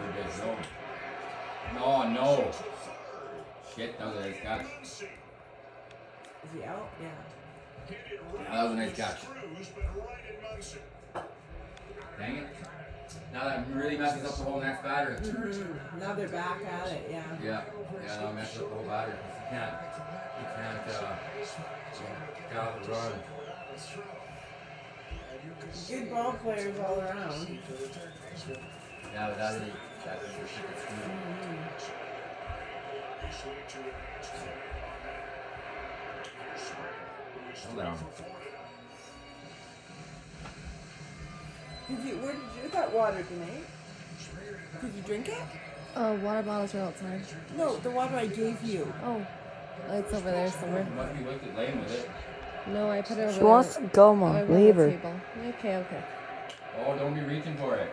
for a bit, so. No, no. Shit, that was a nice catch. Is he out? Yeah. That was a nice catch. Dang it. Now that really messes up the whole next batter. Mm-hmm. Now they're back at it, yeah. Yeah, now it messes up the whole batter. You can't run. Good ball players all around. Yeah, but that is for secret screw. Hold on. Where did you get that water tonight? Did you drink it? Water bottles are outside. No, the water I gave you. Oh, it's over there somewhere. You must be with it, laying with it. No, I put it over She there. wants to go, over Mom. on Leave the her. table. Okay. Oh, don't be reaching for it.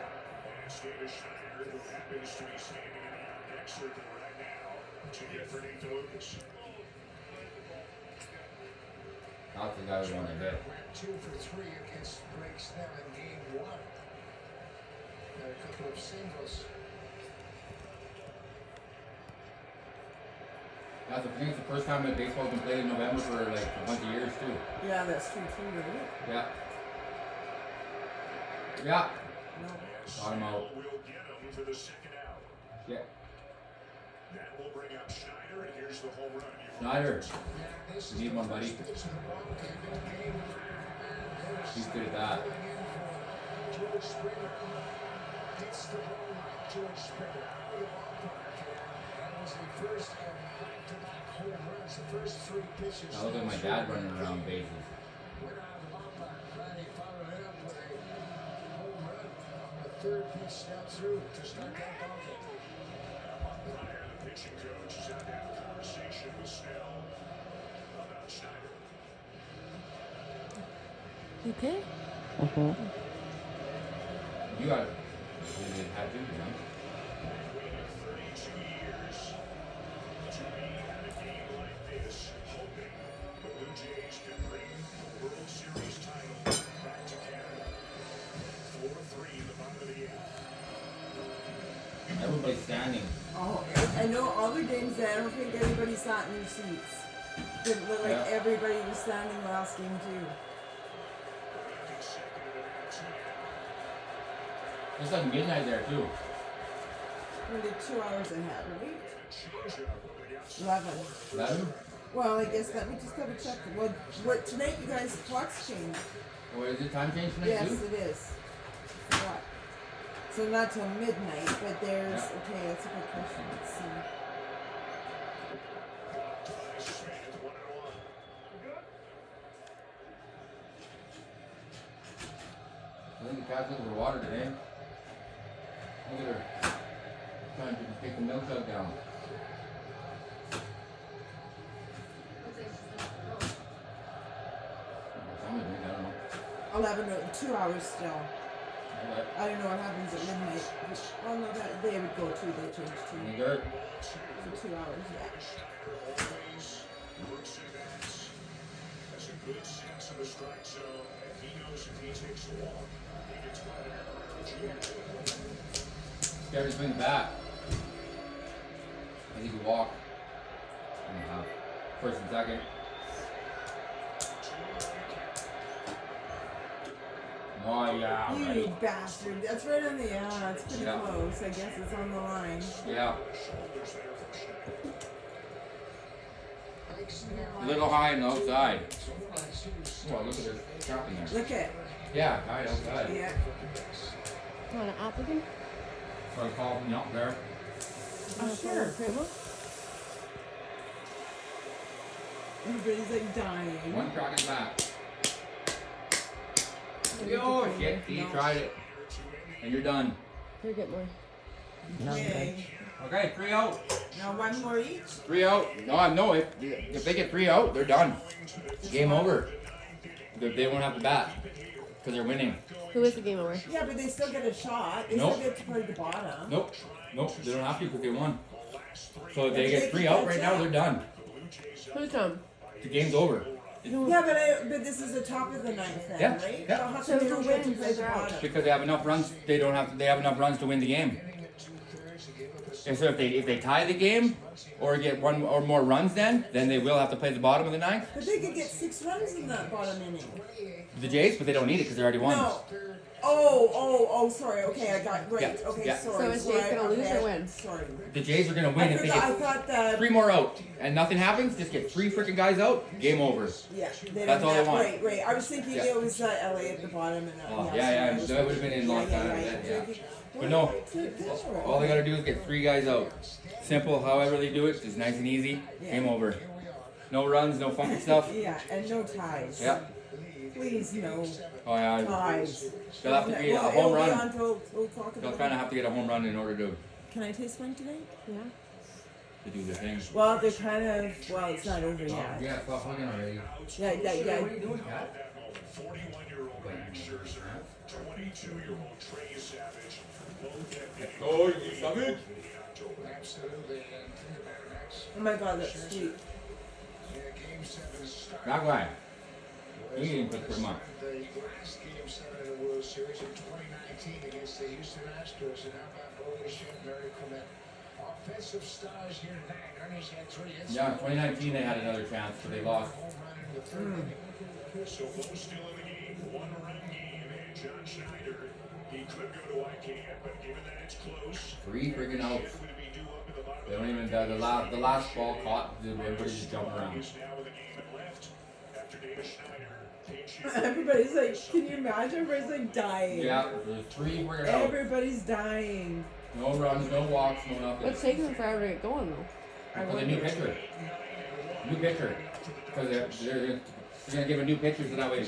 That's the guy we want to hit. 2 for 3 against Greg Snell in game 1. Got a couple of singles. I think it's the first time that baseball's been played in November for like a bunch of years too. Yeah, that's true too, right? Yeah. Yeah. No. Got him out. Will get him for the second out. Yeah. That will bring up Schneider, and here's the home run. Schneider. You need one, buddy. He's good at that. George Springer hits the ball. George Springer out of the ballpark. That was the first of back-to-back home runs. The first 3 pitches. I look at my dad running around bases. Went out of the ballpark. Friday followed it up with a home run on the 3rd pitch down through to start that ball game. Pryor, the pitching coach, is out to have a conversation with Snell about Schneider. You okay? You got it. You did have to, you know. Waited 32 years to be at a game like this, hoping the Blue Jays can bring the World Series title back to Canada. 4-3 in the bottom of the 8th. Everybody's standing. Oh, I know all the games that I don't think anybody sat in their seats. Didn't look like Yeah. everybody was standing last game too. It's like midnight there too. Only 2 hours ahead, right? 11. 11? Well, I guess let me just double check. What tonight you guys clocks change? Or is it time change tonight Yes, too? it is. What? So not till midnight, but there's okay. That's a good question. Let's see. I think the cat's looking for water today. Look at her. Trying to take the milk jug down. Somebody doing, I don't know. 11, 2 hours still. Okay. I don't know what happens at midnight. Oh no, that they would go too. They change too. Any dirt? For 2 hours, yeah. Always works in bats. Has a good sense of the strike zone, and he knows if he takes a walk, he gets better. Scared to swing the bat. I think he walk. Anyhow, first and second. Oh yeah, You right. bastard. That's right on the, yeah, it's pretty Yeah. close. I guess it's on the line. Yeah. A little high on the outside. Oh, look at this trap in there. Look at, Yeah, high outside. yeah. Want an apple again? So I called him up there. Oh, sure. Everybody's like dying. One crack in the back. Oh shit, he tried it. And you're done. Here, get more. Okay. Okay, 3 out. Now one more each. 3 out. No, if they get 3 out, they're done. Game over. They won't have to bat. Because they're winning. Who is the game over? Yeah, but they still get a shot. They Nope. still get to play the bottom. Nope, they don't have to because they won. So if they get 3 out right now, they're done. Who's from? The game's over. Yeah, but this is the top of the ninth then, Yeah, right? yeah. So how So come they who don't get to wins play is the out. bottom? Because they have enough runs. They have enough runs to win the game. And so if they tie the game or get one or more runs, then they will have to play the bottom of the ninth. But they could get 6 runs in that bottom inning. The Jays, but they don't need it because they already won. No. Oh, sorry. Okay, I got right. Yeah, Okay, yeah. sorry. So is Jays gonna lose okay, or win? Sorry. The Jays are gonna win if they I get thought that. 3 more out and nothing happens. Just get 3 freaking guys out. Game over. Yeah, they That's don't all they have, want. Right. I was thinking Yeah. it was LA at the bottom and Oh, yeah. sorry, That would have been in long time. Yeah. But no, all they gotta do is get 3 guys out. Simple, however they do it, just nice and easy. Yeah. Game over. No runs, no funky stuff. Yeah, and no ties. Yeah. Please, no Oh yeah. ties. They'll have to be a Well, home it'll be run. on till talk They'll about kind of have to get a home run in order to Can I taste one today? Yeah. do the thing. Well, they're kind of. Well, it's not over yet. Yeah, stop hugging already. Yeah. What are you doing, Kat? At that moment, 41-year-old Max Scherzer, 22-year-old Trey Savage, both get the Oh, you savage? Absolutely. And think about it, Max. Oh my God, that's sweet. Yeah, game 7 start. That guy. He didn't put pretty much. The last game 7 of the World Series in 2019 against the Houston Astros. And how about Holy shit, Mary Clement? Offensive stars here tonight. Ernie's had 3 hits. Yeah, 2019 they had another chance, but they lost. Home run in the third inning. So both still in the game, 1-run game, and John Schneider, he could go to IKF, but given that it's close, 3 freaking outs. would be due up in the bottom They of don't even the last ball caught. Everybody's just jumping around. is now with the game and left after David Schneider. Everybody's like, can you imagine? Everybody's like dying. Yeah, there's 3 freaking outs. Everybody's dying. No runs, no walks, no nothing. What's taking them forever to get going though? For the new pitcher. New pitcher. Because they're gonna give a new pitcher so that way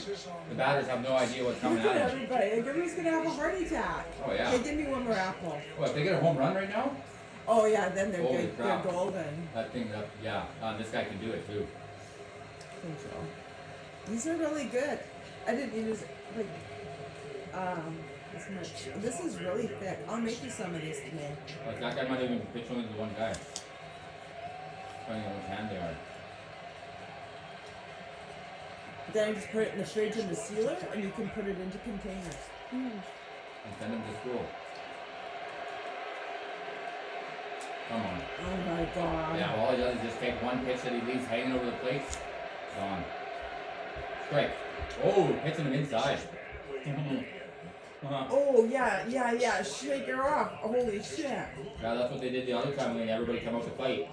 the batters have no idea what's coming Look at at them. everybody. Like, everybody's gonna have a heart attack. Oh yeah. Hey, give me one more apple. Well, if they get a home run right now, Oh yeah, then they're Holy good. crap. They're golden. that thing, this guy can do it too. I think so. These are really good. I didn't use like this much. This is really thick. I'll make you some of this today. Like that guy might even pitch only to one guy. Depending on which hand they are. Then I just put it in the fridge in the sealer, and you can put it into containers. And send them to school. Come on. Oh my God. Yeah, all he does is just take one pitch that he leaves hanging over the plate. Gone. Strike. Oh, hits him inside. Oh yeah. Shake her off. Holy shit. Yeah, that's what they did the other time when everybody come out to fight.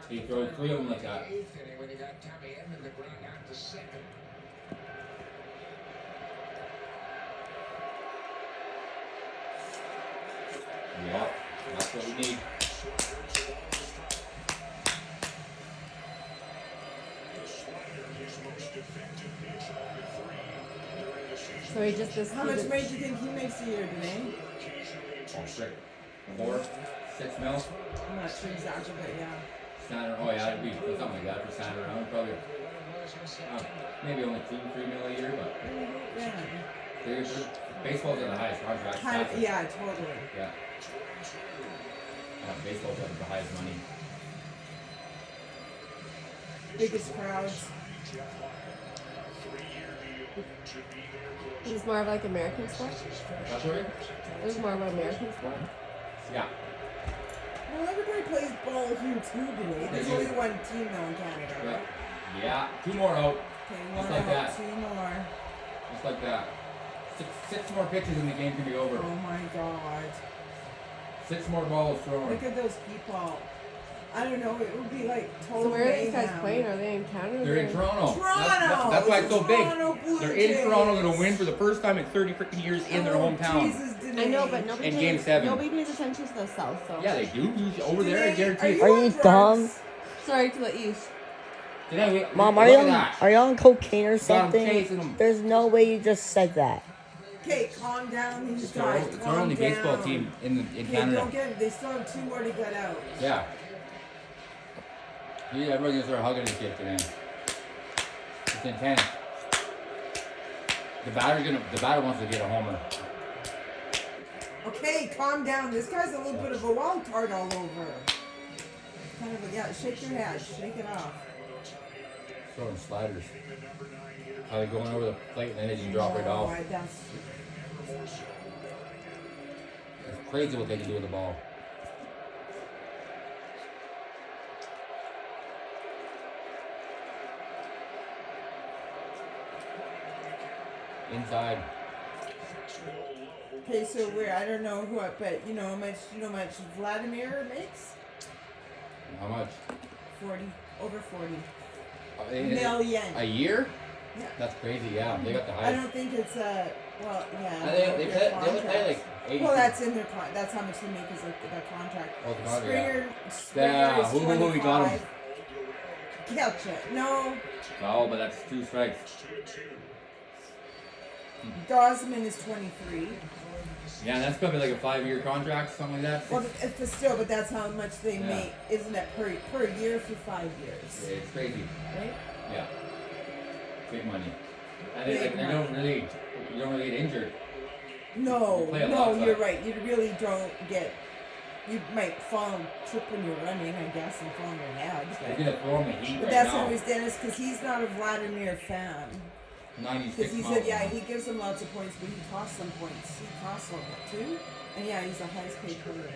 He throws 3 of them like that. 8th inning when he got Tommy Edman to ground out to second. Yep, that's what we need. So he just this. How much money do you think he makes a year, Danae? Oh, shit. 4, 6 mil. I'm not sure exactly, but yeah. Standard. Oh yeah, it'd be something like that for standard around. Probably maybe only 2, 3 mil a year, but Yeah. baseball's are the highest contract. Yeah, totally. Yeah. Baseball's got the highest money. Biggest crowds. Is this more of like American sport? That's right. This is more of an American sport. Yeah. Well, everybody plays ball here too today. There's They do. only one team now in Canada. Yeah. Right? Yeah. 2 more out. Okay, Just one like out, that. 2 more. Just like that. 6 more pitches and the game can be over. Oh my God. 6 more balls thrown. Look at those people. I don't know, it would be like total So where are these guys mayhem. playing? Are they in Canada? They're in Toronto. Toronto! That's why it's so big. Toronto Blue They're in Jays. Toronto going to win for the first time in 30 freaking years in their Oh, hometown. Jesus, Danae. I know, but nobody In pays, Game 7. Nobody pays attention to the South, so. Yeah, they do. Over there, I Danae, guarantee. Are you on dumb? drugs? Sorry to the east. Today, Mom, look are you at on, that. are you on cocaine or Got 'em something? chasing 'em. There's no way you just said that. Okay, calm down, these It's our, guys. it's calm our only baseball down. team in Okay, Canada. don't get it. They still have 2 more to get out. Yeah. Yeah, everyone's gonna start hugging this kid today. It's intense. The batter wants to get a homer. Okay, calm down. This guy's a little bit of a wild card all over. Kind of a, yeah, shake your head. Shake it off. Throwing sliders. How they going over the plate and then they just drop right off. Right, that's, It's crazy what they can do with the ball. Inside. Okay, so I don't know what, but you know how much Vladimir makes? How much? 40, over 40 Is it million. a year? Yeah. That's crazy. Yeah, they got the I highest. don't think it's well, yeah. They their only pay like contracts. 80. Well, that's in their that's how much they make is like their contract. Oh, the contract, yeah. Springer Yeah, is who we got him? 25. Gotcha. No, Oh, but that's 2 strikes. Gosman is 23. Yeah, that's probably like a 5-year contract, something like that. Well, it's still, but that's how much they Yeah. make, isn't it, per year for 5 years, It's crazy. right? Yeah. Big money. And they, Big you don't really get injured. No, You play a no, lot, you're but- right. You really don't get. You might fall and trip when you're running, I guess, and fall on your head. They're gonna throw him the heat But right that's now. always Dennis, because he's not a Vladimir fan. 96 Because he miles said, yeah, an hour. he gives them lots of points, but he costs them points. He costs them too. And yeah, he's the highest paid player.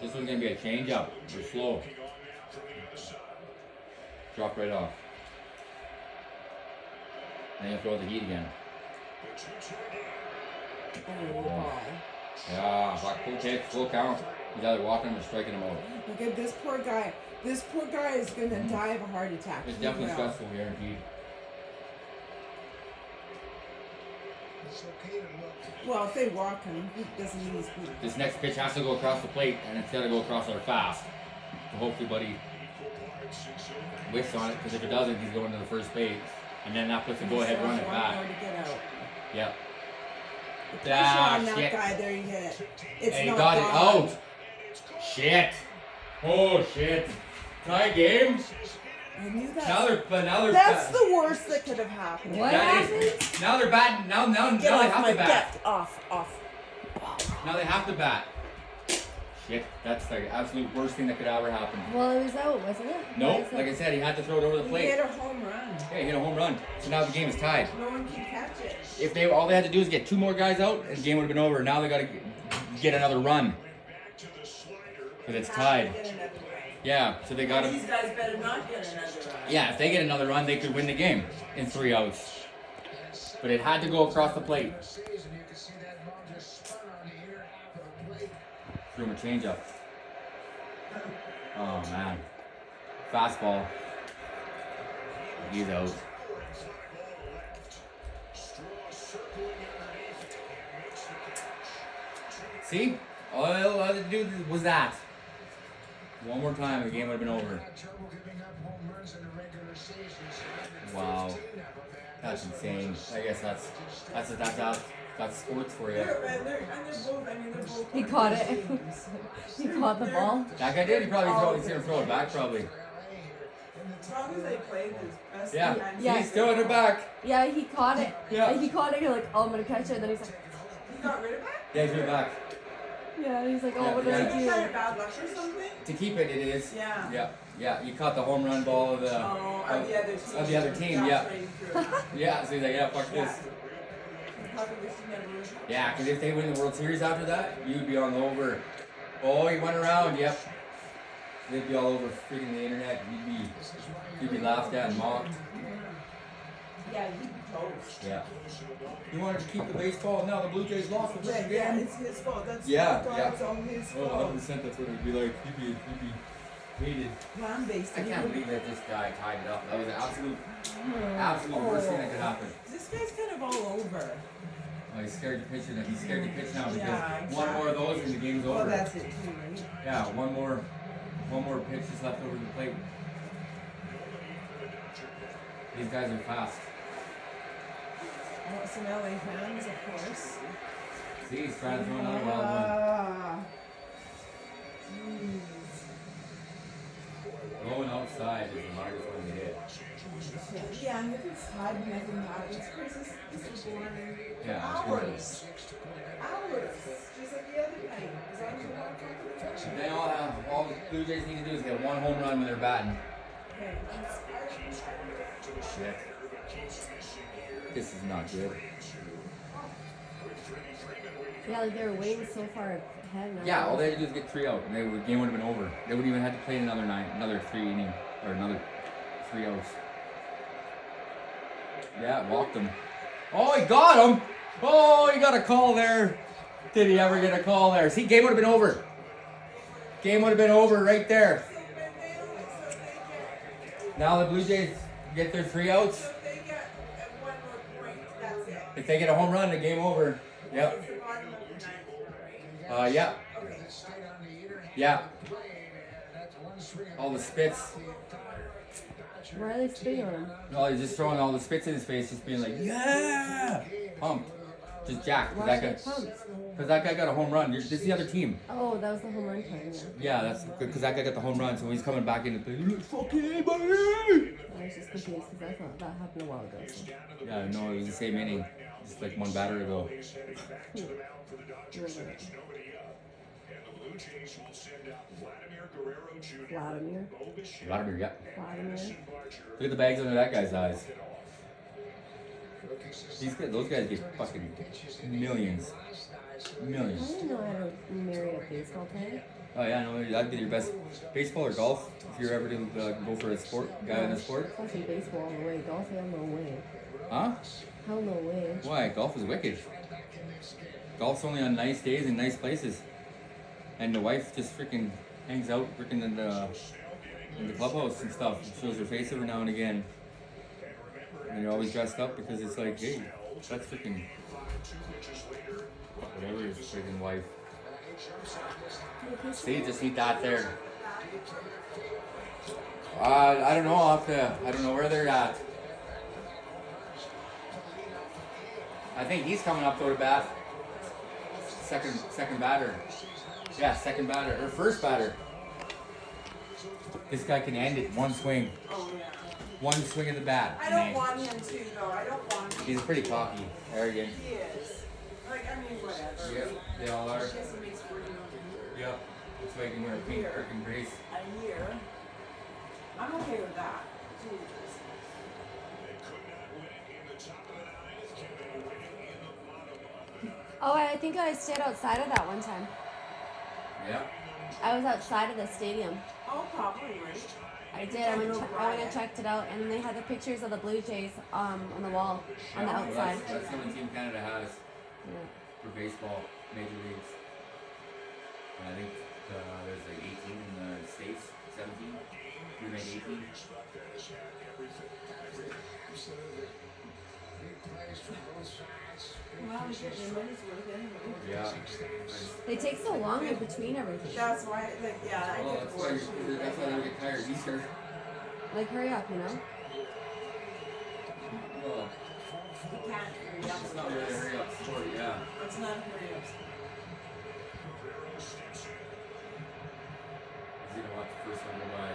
This one's gonna be a change up. We're slow. Drop right off. Then you'll throw the heat again. Oh, wow. Yeah, back full kick, full count. He's either walking him or striking him out. Look at this poor guy. This poor guy is going to die of a heart attack. It's He definitely will. stressful, guaranteed. It's okay to look. Well, if they walk him, he doesn't mean he's good. This next pitch has to go across the plate, and it's gotta go across there fast. So hopefully, buddy whiffs on it, because if it doesn't, he's going to the first base. And then that puts the go-ahead run at One bat. more to get out. Yep. The pressure on that shit. guy, there you get it. It's And he not got it gone. out. Shit. Oh, shit. Tie game? I knew that. Now they're That's the worst that could have happened. What That happened? is, now they're batting. Now Get they off have my to bat. deck. Off. Now they have to bat. Shit, that's the absolute worst thing that could ever happen. Well, it was out, wasn't it? No, Why is like I it- said, he had to throw it over the He plate. hit a home run. Yeah, he hit a home run. So now the game is tied. No one can catch it. If they all they had to do is get 2 more guys out, and the game would have been over. Now they got to get another run because it's tied. Get another run. Yeah, so they got to. These guys better not get another run. Yeah, if they get another run, they could win the game in 3 outs. But it had to go across the plate. Season, you can see that ball just spun on the inner half of the plate. Threw him a changeup. Oh man, fastball. He's out. See, all I had to do was that. One more time, the game would have been over. Had trouble giving up home runs in the regular season. Wow, that's insane. I guess that's sports for you. And they're both, they're both. He caught it. He caught the ball. That guy did. He's gonna throw it back probably. As long as they play his best. Yeah, behind Yeah. he's throwing it back. Yeah, he caught it. Yeah. And he caught it. You're like, oh, I'm gonna catch it. And then he's like, He got rid of it? Yeah, he's doing it back. yeah. He's like, oh, Yeah, what did yeah. I Is that kind do? of bad luck or something? To keep it, it is. Yeah. Yeah, yeah. You caught the home run ball of the. Oh, of the other team. Of the other team, Josh yeah. Brady threw it. Yeah, so he's like, yeah, fuck Yeah. this. Probably wish he never would. Yeah, because if they win the World Series after that, you'd be on the over. Oh, he went around, yep. They'd be all over freaking the internet. You'd be laughed at and mocked. Yeah, he'd be toast. Yeah. You wanted to keep the baseball, now the Blue Jays lost the first Yeah, game. it's his fault. That's Yeah, yeah. It's all his Oh, fault. 100% that's what it would be like. He'd be hated. Land-based. I can't believe that this guy tied it up. That was an absolute worst thing that could happen. This guy's kind of all over. Oh, he's scared to pitch it. He's scared to pitch now because Yeah, one more of those and the game's Well, over. that's it too, right? Yeah, one more pitch is left over the plate. These guys are fast. Oh, some LA fans, of course. See, he's trying to throw another wild one. Ah. Jeez. Going outside is the hardest one to hit. Yeah, and if it's hot, nothing happens. This is boring. Yeah, Hours. Hours. Just like the other night. As long as you're not talking They all the Blue Jays need to do is get one home run when they're batting. Okay. Shit. This is not good. Yeah, like they were waiting so far ahead now. Yeah, all they had to do is get 3 out, and the game would have been over. They wouldn't even have to play another 3 inning, or another 3 outs. Yeah, walked him. Oh, he got him. Oh, he got a call there. Did he ever get a call there? See, game would have been over. Game would have been over right there. Now the Blue Jays get their 3 outs. So they get one more point. That's it. If they get a home run, the game over. Yep. It's the bottom of the ninth, right? Yeah. Okay. Yeah. All the spits. Why are they spitting on him? No, he's just throwing all the spits in his face, just being like, yeah, pumped, just jacked. Why Cause are they that guy, pumped? cause that guy got a home run. This is the other team. Oh, that was the home run time. Yeah. Yeah, that's good because that guy got the home run. So when he's coming back in, he's fucking anybody. I was just confused because I thought that happened a while ago. So. Yeah, no, it was the same inning, just like one batter ago. You're right. Jays will send out Vladimir Guerrero Jr. Vladimir. Vladimir, yeah. Vladimir. Look at the bags under that guy's eyes. Those guys get fucking millions. I Millions. didn't know how to marry a baseball player. Oh yeah, no, that'd be your best baseball or golf if you're ever to go for a sport, guy in a sport. Fucking baseball all the way. Golf, hell no way. Huh? Hell no way. Why? Golf is wicked. Golf's only on nice days in nice places. And the wife just freaking hangs out freaking in the clubhouse and stuff. Shows her face every now and again. And you're always dressed up because it's like, hey, that's freaking whatever his freaking wife. See, just eat that there. I don't know. I don't know where they're at. I think he's coming up though to bat. Second batter. Yeah, second batter or first batter. This guy can end it one swing. Oh yeah. One swing of the bat. I don't want him to though. I don't want him. He's pretty cocky, arrogant. He is. Like I mean, whatever. Yep, they all are. Guess it makes for you. Yep. That's why you can wear a pink freaking brace. A year. I'm okay with that. Jesus. Oh, I think I stayed outside of that one time. Yeah. I was outside of the stadium. Oh, probably right. I did. I went and checked it out, and they had the pictures of the Blue Jays on the wall on the Well, outside. that's the only team Canada has Yeah. for baseball, major leagues. And I think there's like 18 in the States, 17. We make 18. Well, you get your money's worth anyway. Yeah. They take so long in between everything. That's why, like, yeah, I Well, get that's why, bored. that's why they don't get tired either. Like, hurry up, you know? Well, You can't hurry up. it's not really a hurry up sport, yeah. It's not a hurry up. He's gonna watch the first one go by.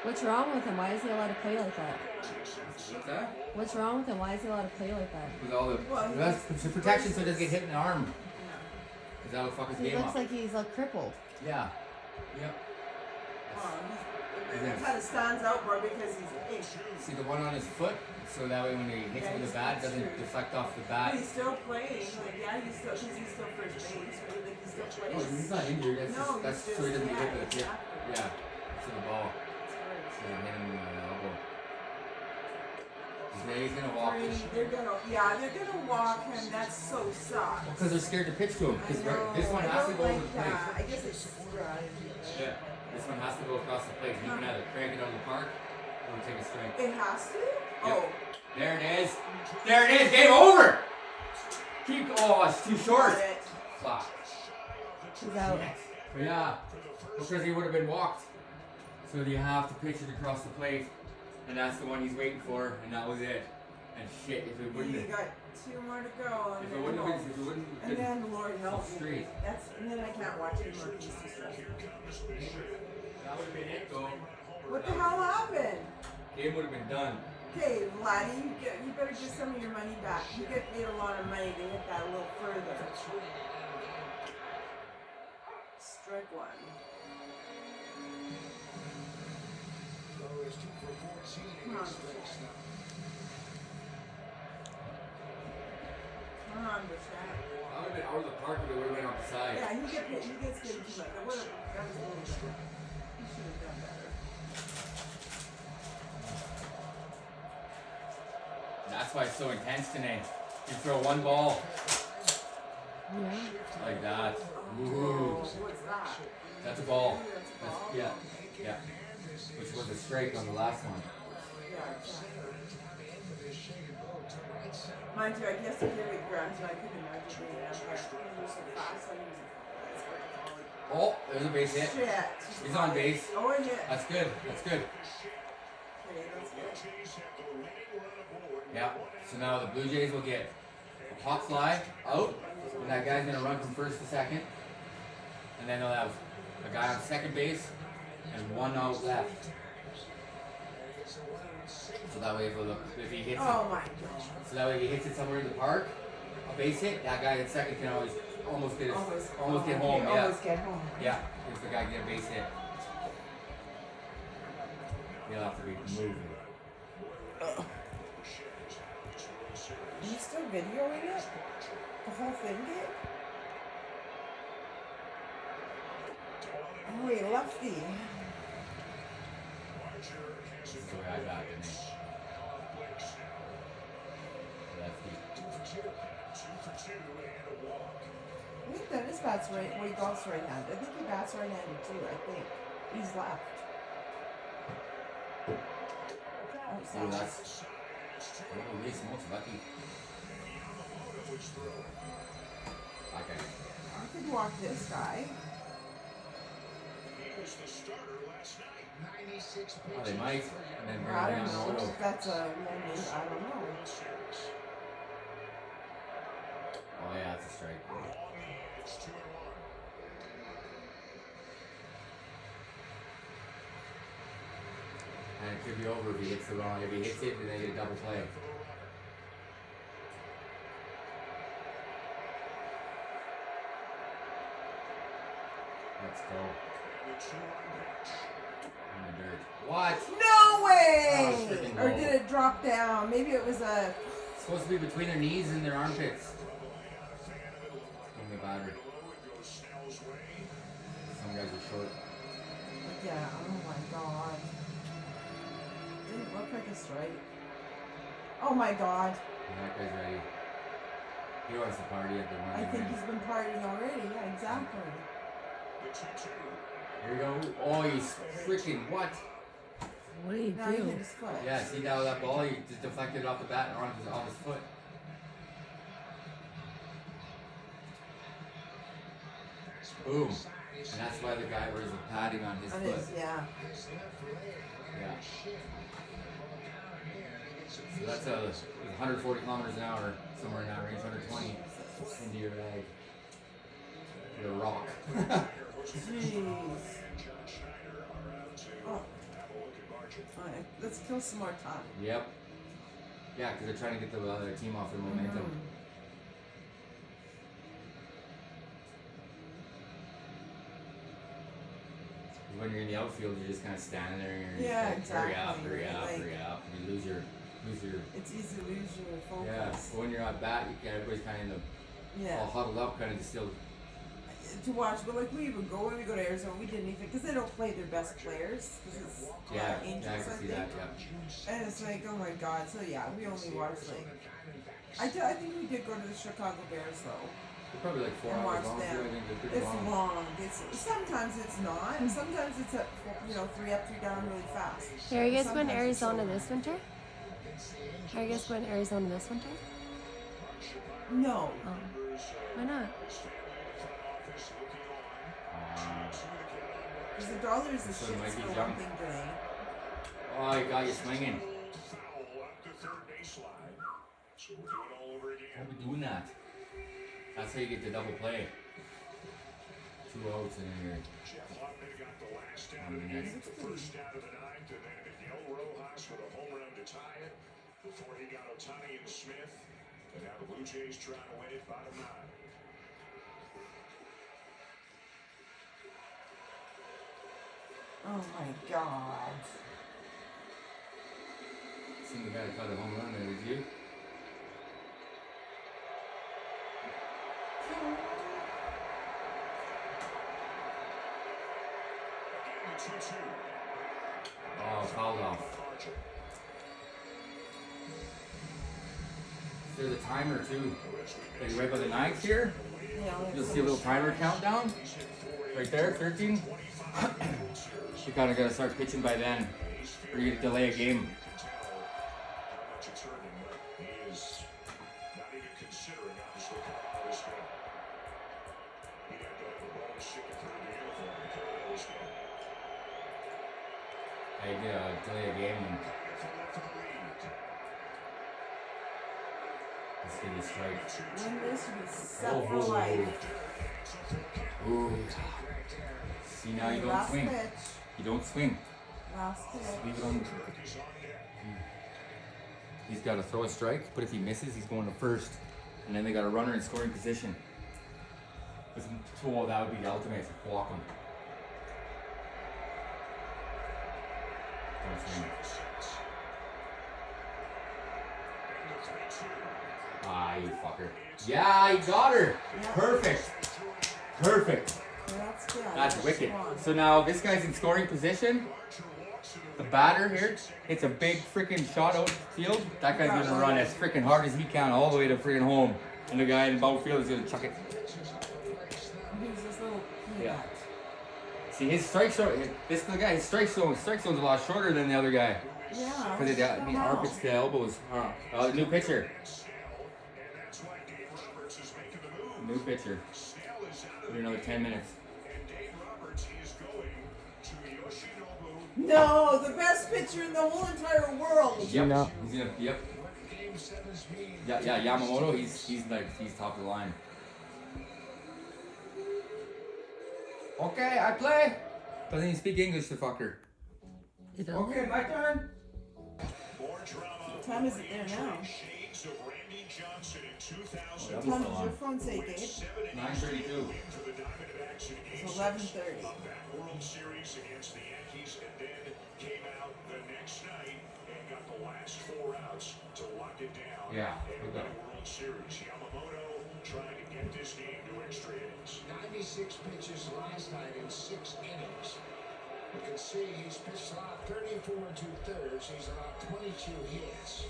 What's wrong with him? Why is he allowed to play like that? What's that? What's wrong with him? Why is he allowed to play like that? With all the Well, that's for protection so it doesn't get hit in the arm. Cause that'll fuck his He game looks up. like he's crippled. Yeah. Yep. It kind of stands out more because he's big. See the one on his foot, so that way when he hits Yeah, with the he's- bat, it doesn't deflect off the But bat. he's still playing. Like, yeah, he's still, because he's still first base, right? Like, he still plays. Oh, he's not injured. That's No, just, that's he's so he doesn't just- get hit with a tip. yeah, Yeah. It's in the ball. So he hit him in the elbow. He's gonna walk. They're gonna walk him. That's so sucks. Because they're scared to pitch to him. Because this one has to go over the plate. I guess it's strategy. Yeah. This one has to go across the plate. You can either crank it out of the park or take a strike. It has to? Yep. Oh. There it is. There it is. Game over. Oh, it's too short. Got it. Fuck. He's out. Yeah. Because he would have been walked. So you have to pitch it across the plate. And that's the one he's waiting for. And that was it. And shit, if it wouldn't You have. got 2 more to go. If it wouldn't have been. And then Lord help me. straight. And then I can't watch anymore because he's too stressed. That would have been it though. What the hell happened? Game would have been done. Okay, Vladdy, you better get some of your money back. You get paid a lot of money to hit that a little further. Strike one. Come on, come on, Bishop. That would have been out of the park, but it would have been off the side. Yeah, he gets paid too much. That was a little better. He should have done better. That's why it's so intense tonight. You throw one ball Yeah. like that. Ooh. What's that? That's a ball. That's, yeah. Yeah. Which was a strike on the last one. Yeah, exactly. Mind you, I guess if they were grunts, I couldn't imagine being out there. He was so fast, I was Oh, there's a base hit. shit. He's on base. Oh, and hit. That's good. That's good. Okay, that's good. Yeah. So now the Blue Jays will get a pop fly out, and that guy's gonna run from first to second, and then they'll have a guy on second base and one out left. So that way, if he hits Oh it, my god. so that way if he hits it somewhere in the park, a base hit, that guy at second can always almost get almost get home. Yeah. Almost get home. Yeah. If the guy get a base hit, he'll have to be moving. Are you still videoing it? The whole thing did? Oh, he lefty. This is the way I got it. Lefty. I think Dennis bats right, well, he golfs right-handed. I think he bats right-handed too, I think. He's left. Oh, that's. Holy smokes, lucky. Okay. You could walk this guy. Oh, they might. And then bring I it don't down know. auto. That's a woman. I don't know. Oh, yeah, that's a strike. And it could be over if he hits the wrong. If he hits it, then they get a double play. Let's go. In the dirt. What? No way! Oh, freaking Or low. did it drop down? Maybe it was a. It's supposed to be between their knees and their armpits. In the batter. Some guys are short. Yeah, oh my god. Didn't look like a strike. Oh my god. That guy's ready. He wants to party at the one. I think he's been partying already. Yeah, exactly. Here we go. Oh, he's freaking what? What do you Now he do? hit his foot. Yeah, see now that ball, he just deflected it off the bat and on his foot. Boom. And that's why the guy wears the padding on his On foot. his, yeah. Yeah. So that's 140 kilometers an hour, somewhere in that range, 120 into your leg. Your rock. Jeez. Oh. Alright, let's kill some more time. Yep. Yeah, because they're trying to get the other team off their momentum. Mhm. When you're in the outfield, you're just kind of standing there and you're just Yeah, like, exactly. hurry up. Like- And you lose your, It's easy to lose your yeah. focus. But when you're at bat, everybody's kind of in the, Yeah. all huddled up, kind of just still. To watch, but like we would go when we go to Arizona, we didn't even because they don't play their best players because it's Yeah, Angels, yeah, I can see think. that. Yeah. And it's like, oh my god. So yeah, we only watched like. I think we did go to the Chicago Bears though. They're probably like 4 And hours watch long. them. Too. I think they're pretty It's long. long. It's sometimes it's not. And sometimes it's at 3 up, 3 down really fast. Are you guys going to Sometimes it's Arizona slower. this winter? Are you guys going to Arizona this winter? No. Oh. Why not? Because the dollar is the So shit it might be for one junk. thing today. Oh, he got you swinging. Foul up the third baseline. So we'll do it all over again. Why are we doing that? That's how you get the double play. 2 outs and then you're Jeff Hotman got the last out on of the the next. eighth, the first out of the ninth, and then Miguel Rojas with a home run to tie it before he got Ohtani and Smith. And now the Blue Jays trying to win it bottom 9. Oh my god. Seen the guy that caught a home run there, did you? Again, 2-2. Oh, fouled off. Archer. There's a timer too. Like right by the ninth here, Yeah, you'll see a little timer countdown. Right there, 13. You kind of got to start pitching by then, or you delay a game. How much it's hurting, but he is not even considering, obviously, coming out of this game. He had the ball sticking through the uniform to come out of this game. I delay a game and let's get this strike. Win this, you be set for life. Ooh. See, now you don't Last swing. pitch. You don't swing. Last pitch. Leave it on. He's got to throw a strike, but if he misses, he's going to first. And then they got a runner in scoring position. Well, that would be the ultimate. Walk him. Don't swing. Ah, you fucker. Yeah, he got her. Yeah. Perfect. Perfect. Yeah, that's good. That's wicked. Strong. So now this guy's in scoring position. The batter here hits a big freaking shot out field. That guy's gonna run as freaking hard as he can all the way to freaking home. And the guy in the outfield is gonna chuck it. Who's this little peanut? Yeah. See his strike zone. This the guy. His strike zone's a lot shorter than the other guy. Yeah. Because the armpits to the elbows. The new pitcher. New pitcher. Give another 10 minutes. No, the best pitcher in the whole entire world. Yep. No. He's gonna. Yep. Yeah. Yamamoto. He's top of the line. Okay, I play. Doesn't even speak English, the fucker. Okay, my turn. More drama. What time is it there now? Shades of Randy Johnson in 2000. What time did your phone say, Gabe? 9:32. For the Diamondbacks in Game It's 11:30. of that World Series against the Yankees, and then came out the next night and got the last 4 outs to lock it down. Yeah, And we win got the World Series. Yamamoto trying to get this game to extra innings. 96 pitches last night in 6 innings. You can see he's pitched allowed 34 and 2/3. He's allowed 22 hits.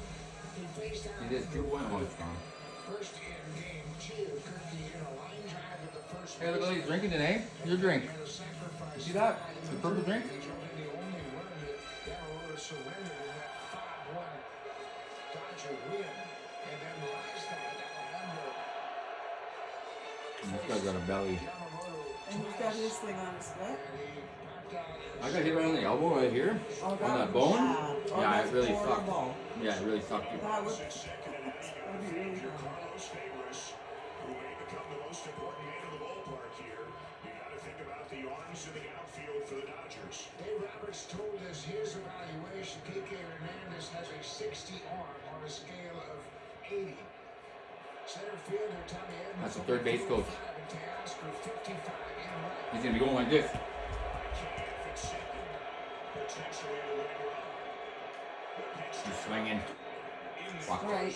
He faced out He did 2.1 strong. first in game 2. Kirky hit a line drive at the first Hey, look at base. he's drinking today. Your drink. And a sacrifice You see that? fly. The purple drink? It's only the only run that Yamamoto surrendered in that 5-1 Dodger win. And then last night, Alejandro This guy's got a belly. Yamamoto And he's got his thing on his foot. and he knocked out I got hit right on the elbow right here. Oh, On that bone? Yeah, oh, Yeah, that's it really sucked. horrible. Yeah, it really sucked. That would that'd be really good. Carlos Hayes, who may become the most important man in the ballpark here. You got to think about the arms in the outfield for the Dodgers. Dave Roberts told us his evaluation, Kike Hernandez has a 60 arm on a scale of 80. Center fielder Tommy Edmonds. That's the third base coach. And Teoscar 55 in right. He's gonna be going like this. KF at second, potentially a winning run. The pitch He's swinging. Fuck. Right.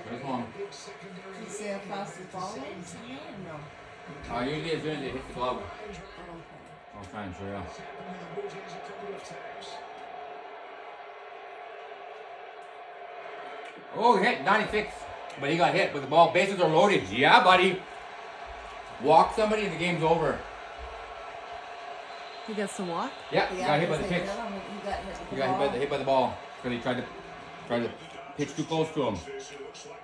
There's one. Big secondary. Did you say how fast his ball is? No. Usually as soon as it hits the glove. Okay. I'll try and show you. Happened to the Blue Jays a couple of times. Oh, hit 96. But he got hit with the ball. Bases are loaded. Yeah, buddy. Walk somebody and the game's over. He gets to walk. Yeah, he got hit by the pitch. He got hit with He the got ball. hit by the ball because he tried to pitch too close to him.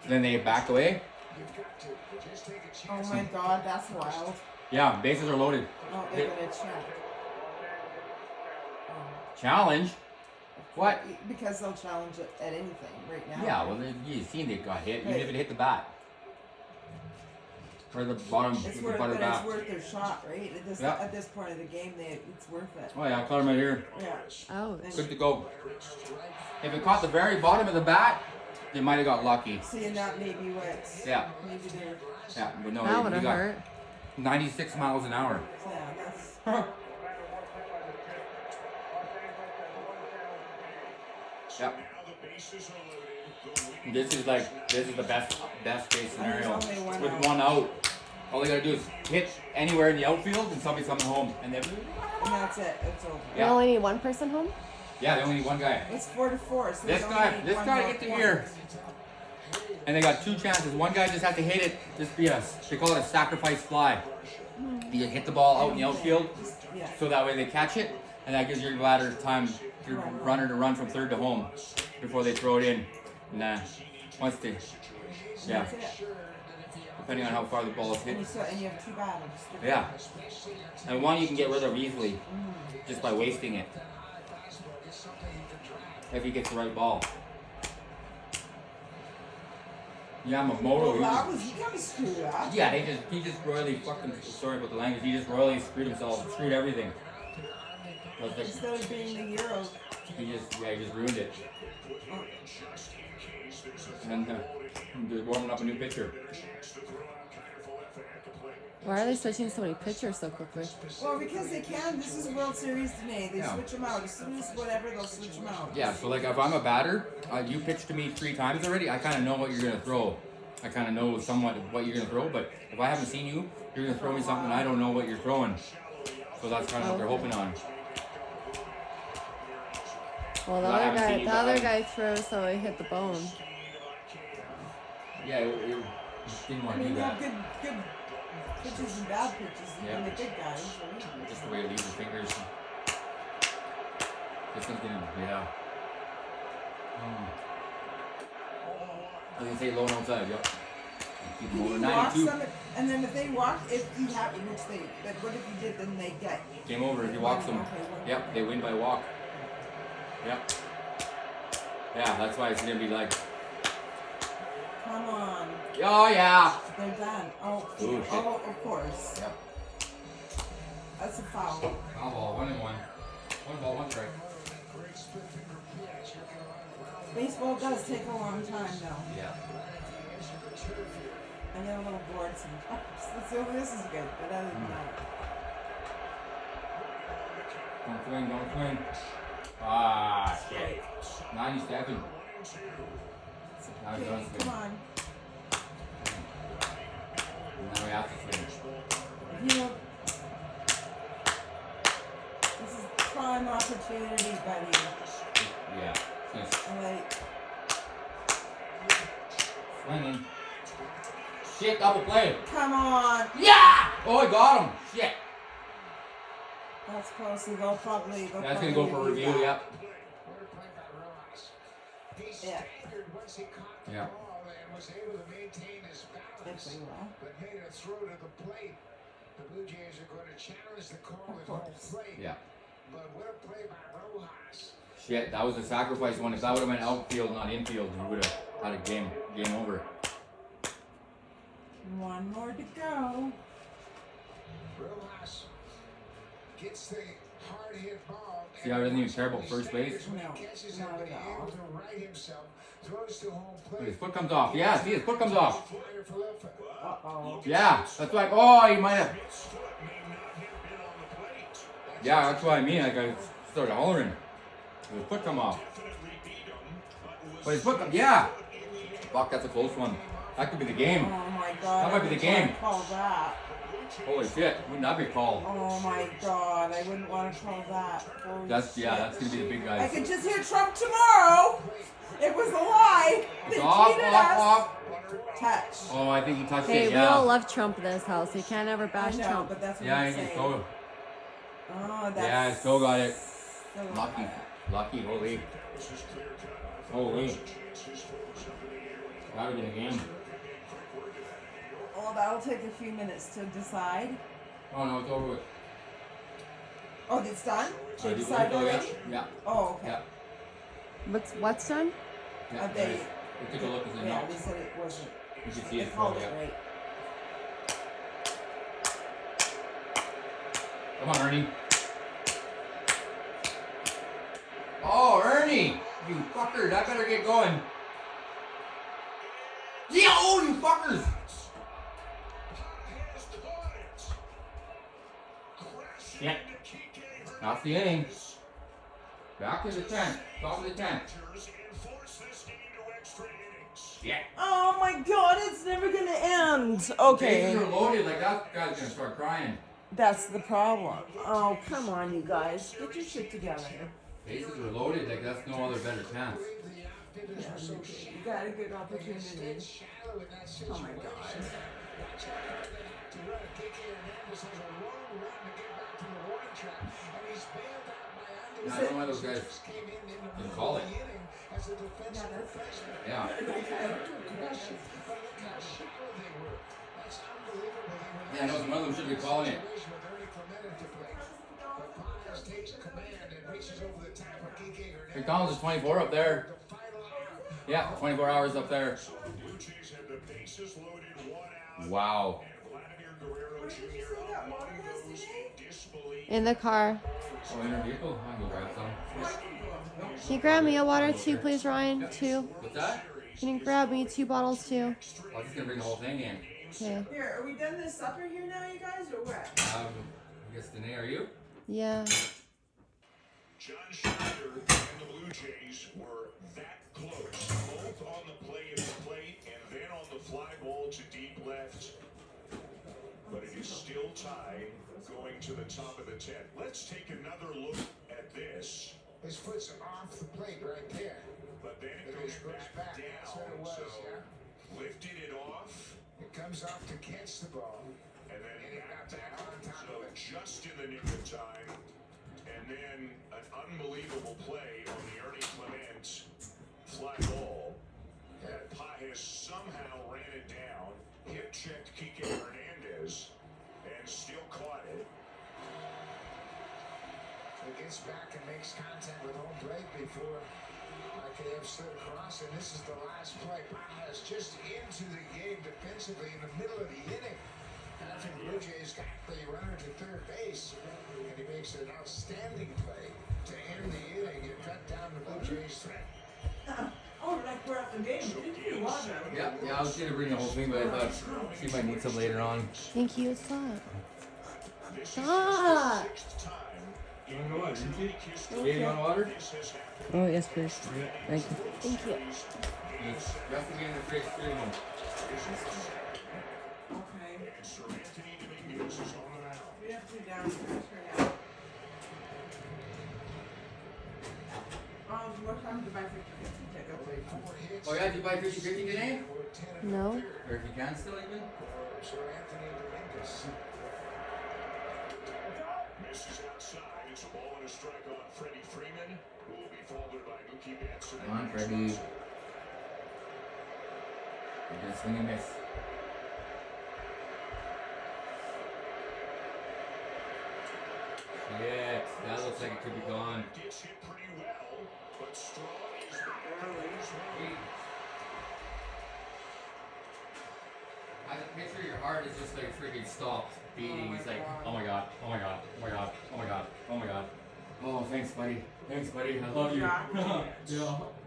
Then they backed away. You've got to just take a Oh chance. my god, that's wild. Yeah, bases are loaded. Oh, they're gonna check. Challenge? What? Because they'll challenge it at anything right now. Yeah, well, you seen they got hit, even if it hit the bat. Or the bottom, It's the worth, butt of but the it's bat. worth their shot, right? Yeah. At this point of the game, it's worth it. Oh yeah, I caught him right here. Yeah. Oh. Good to go. If it caught the very bottom of the bat, they might have got lucky. Seeing that maybe what's Yeah, maybe they're yeah, but no, That he would have got hurt. 96 miles an hour. yeah, that's Yep. Now the bases are loaded. The winning This is the best case scenario. There's only one With out. 1 out, all they gotta do is hit anywhere in the outfield and somebody's coming home. And then, and that's it. It's over. We Yeah. only need one person home? Yeah, they only need one guy. It's 4-4. So This they guy, only need this one guy more get to point. here. And they got 2 chances. One guy just has to hit it. Just be they call it a sacrifice fly. You hit the ball out in the outfield, Yeah. so that way they catch it, and that gives your ladder time, your runner to run from third to home before they throw it in. Nah, once they, yeah, That's it. depending on how far the ball is hit. And you have 2 batters. Yeah, and one you can get rid of easily just by wasting it if he gets the right ball. Yamamoto. Well, that was, he kind of screwed up. Yeah, he just royally fucking, sorry about the language, he just royally screwed himself, screwed everything. Like, Instead of being the hero. he just ruined it. And they're warming up a new pitcher. Why are they switching so many pitchers so quickly? Well, because they can. This is World Series today. They Yeah. switch them out. As soon as whatever, they'll switch them out. Yeah, so like if I'm a batter, you pitched to me 3 times already, I kind of know what you're going to throw. I kind of know somewhat what you're going to throw, but if I haven't seen you, you're going to throw me something I don't know what you're throwing. So that's kind of what they're hoping on. Well, the I haven't seen other guy, you, the but other I- guy threw so he hit the bone. Yeah, it didn't I want to mean, do you have that. good pitches and bad pitches, Yeah. even the big guys. Right? Just the way it leaves your fingers. This one's gonna, yeah. I can say low and outside, yep. Keep them over Can you watch 92. them? And then if they walk, if you happen, which they, but what if you did, then they get. Game over if you walk them. Okay, one. Yep, they win by walk. Yep. Yeah, that's why it's gonna be like, Come on. oh yeah. They're done. Oh, Ooh, shit. oh, of course. Yep. That's a foul. Foul ball, 1 and 1. 1 ball, 1 strike. Baseball does take a long time, though. Yeah. I get a little bored sometimes. So this is good, but other than that. Don't swing. Ah, shit. Great. 97. Now he Okay, does swing. come on. Now we have to swing. You know, this is prime opportunity, buddy. Yeah. Just Like, swinging. Shit, double play. come on. Yeah! Oh, I got him. Shit. That's close. They'll probably. That's gonna go for review, yep. Yeah. Once he caught the Yeah. ball and was able to maintain his If balance, they will. but made a throw to the plate. The Blue Jays are going to challenge the call Of at home course. plate. Yeah. But what a play by Rojas. Shit, that was a sacrifice one. If that would have been outfield, not infield, we would have had a game over. One more to go. Rojas gets the hard hit ball. See how he doesn't even care about first base? No, Catches not it, at all. able to right himself, throws to home plate. His foot comes off. Yeah, see, his foot comes off. Flyer for left field. Uh-oh. Yeah, that's why. Oh, he might have. Yeah, that's what I mean. Like I started hollering. His foot come off. But his foot come. Yeah. Fuck, that's a close one. That could be the game. Oh my god. That might be the game. Call that. Holy shit, wouldn't that be called? Oh my god, I wouldn't want to call that. Holy That's shit. that's gonna be the big I guys. could just hear Trump tomorrow. It was a lie. They It's off, cheated off, us. off. Touch. Oh, I think he touched Hey, it. we Yeah. all love Trump in this house. We can't ever I bash know, Trump. but that's what Yeah, I'm he saying. still. Oh, that's Yeah, he still got it. so Lucky, bad. lucky. Holy, holy. That would be the game. Well, that'll take a few minutes to decide. Oh no, it's over with. Oh, it's done? They Did you decided go yet? already? Yeah, Oh, okay. yeah. What's done? Yeah, They- we took a look and said Yeah, no. they said it wasn't. You can see They it. called Yeah. it right. Come on, Ernie. Oh, Ernie! You fucker, that better get going. Yeah, oh, you fuckers! Shit. That's the inning. Back to the 10th. Top of the 10th. Shit. Oh my god, it's never gonna end. Bases Okay. are loaded, like that guy's gonna start crying. That's the problem. Oh, come on, you guys. Get your shit together. Bases were loaded, like that's no other better chance. Yeah, you got a good opportunity. Oh my god. Yeah, I don't know why those guys didn't call it. Yeah. Yeah, I know one of them should be calling it. McDonald's is 24 up there. Yeah, 24 hours up there. Blue Jays have the bases loaded, one out. Wow. And Vladimir Guerrero Jr. among those in disbelief. In the car. Oh, in her vehicle? I'll go grab some. Can you grab me a water too, please, Ryan? 2. What's that? Can you grab me 2 bottles too? Well, I'm just gonna bring the whole thing in. Okay. Here, are we done this supper here now, you guys, or what? I guess Danae, are you? Yeah. John Schneider and the Blue Jays were that close, both on the play of the plate and then on the fly ball to deep left. But it is still tied going to the top of the 10th. Let's take another look at this. His foot's off the plate right there. But then it goes back down. That's what it was, So yeah. lifted it off It comes off to catch the ball. and then And it back got back down. on top So of it. just in the nick of time. And then an unbelievable play on the Ernie Clement fly ball. That Pajes somehow ran it down, hip checked Kike Hernandez, and still caught it. It gets back and makes contact with home plate before IKF slid across, and this is the last play. Pajas just into the game defensively in the middle of the inning. And I think Blue Jays got the runner to third base, and he makes an outstanding play to end the inning and cut down the Blue Jays threat. Oh, like we're at the game. Didn't you watch it? Yeah, I was gonna bring the whole thing, but I thought she might need some later on. Thank you. Stop. This is Stop. the 6th time You wanna go water, didn't you? in history Baby, you want water? this has happened. Oh, yes, please. Thank you. Thank you. You have to be in the fridge too. Okay. And Sir Anthony Dominguez is on the mound. We have to do downstairs for now. What time did you buy 50-50 tickets? Four hits. Oh yeah, did you buy 50-50 today? We're 10 and No. Or if you can still even? Sir Anthony Dominguez. Misses outside. It's a ball and a strike on Freddie Freeman, who will be followed by Mookie Betts. and Come on, Max Freddie. Muncy. You're gonna swing and miss. Shit, that looks like it could be gone. Gets hit pretty well, but Straw is there. I picture your heart is just like freaking stopped beating. It's like, oh my god, oh my god, oh my god, oh my god, oh my god. Oh, thanks, buddy. Thanks, buddy. I love you. Yeah.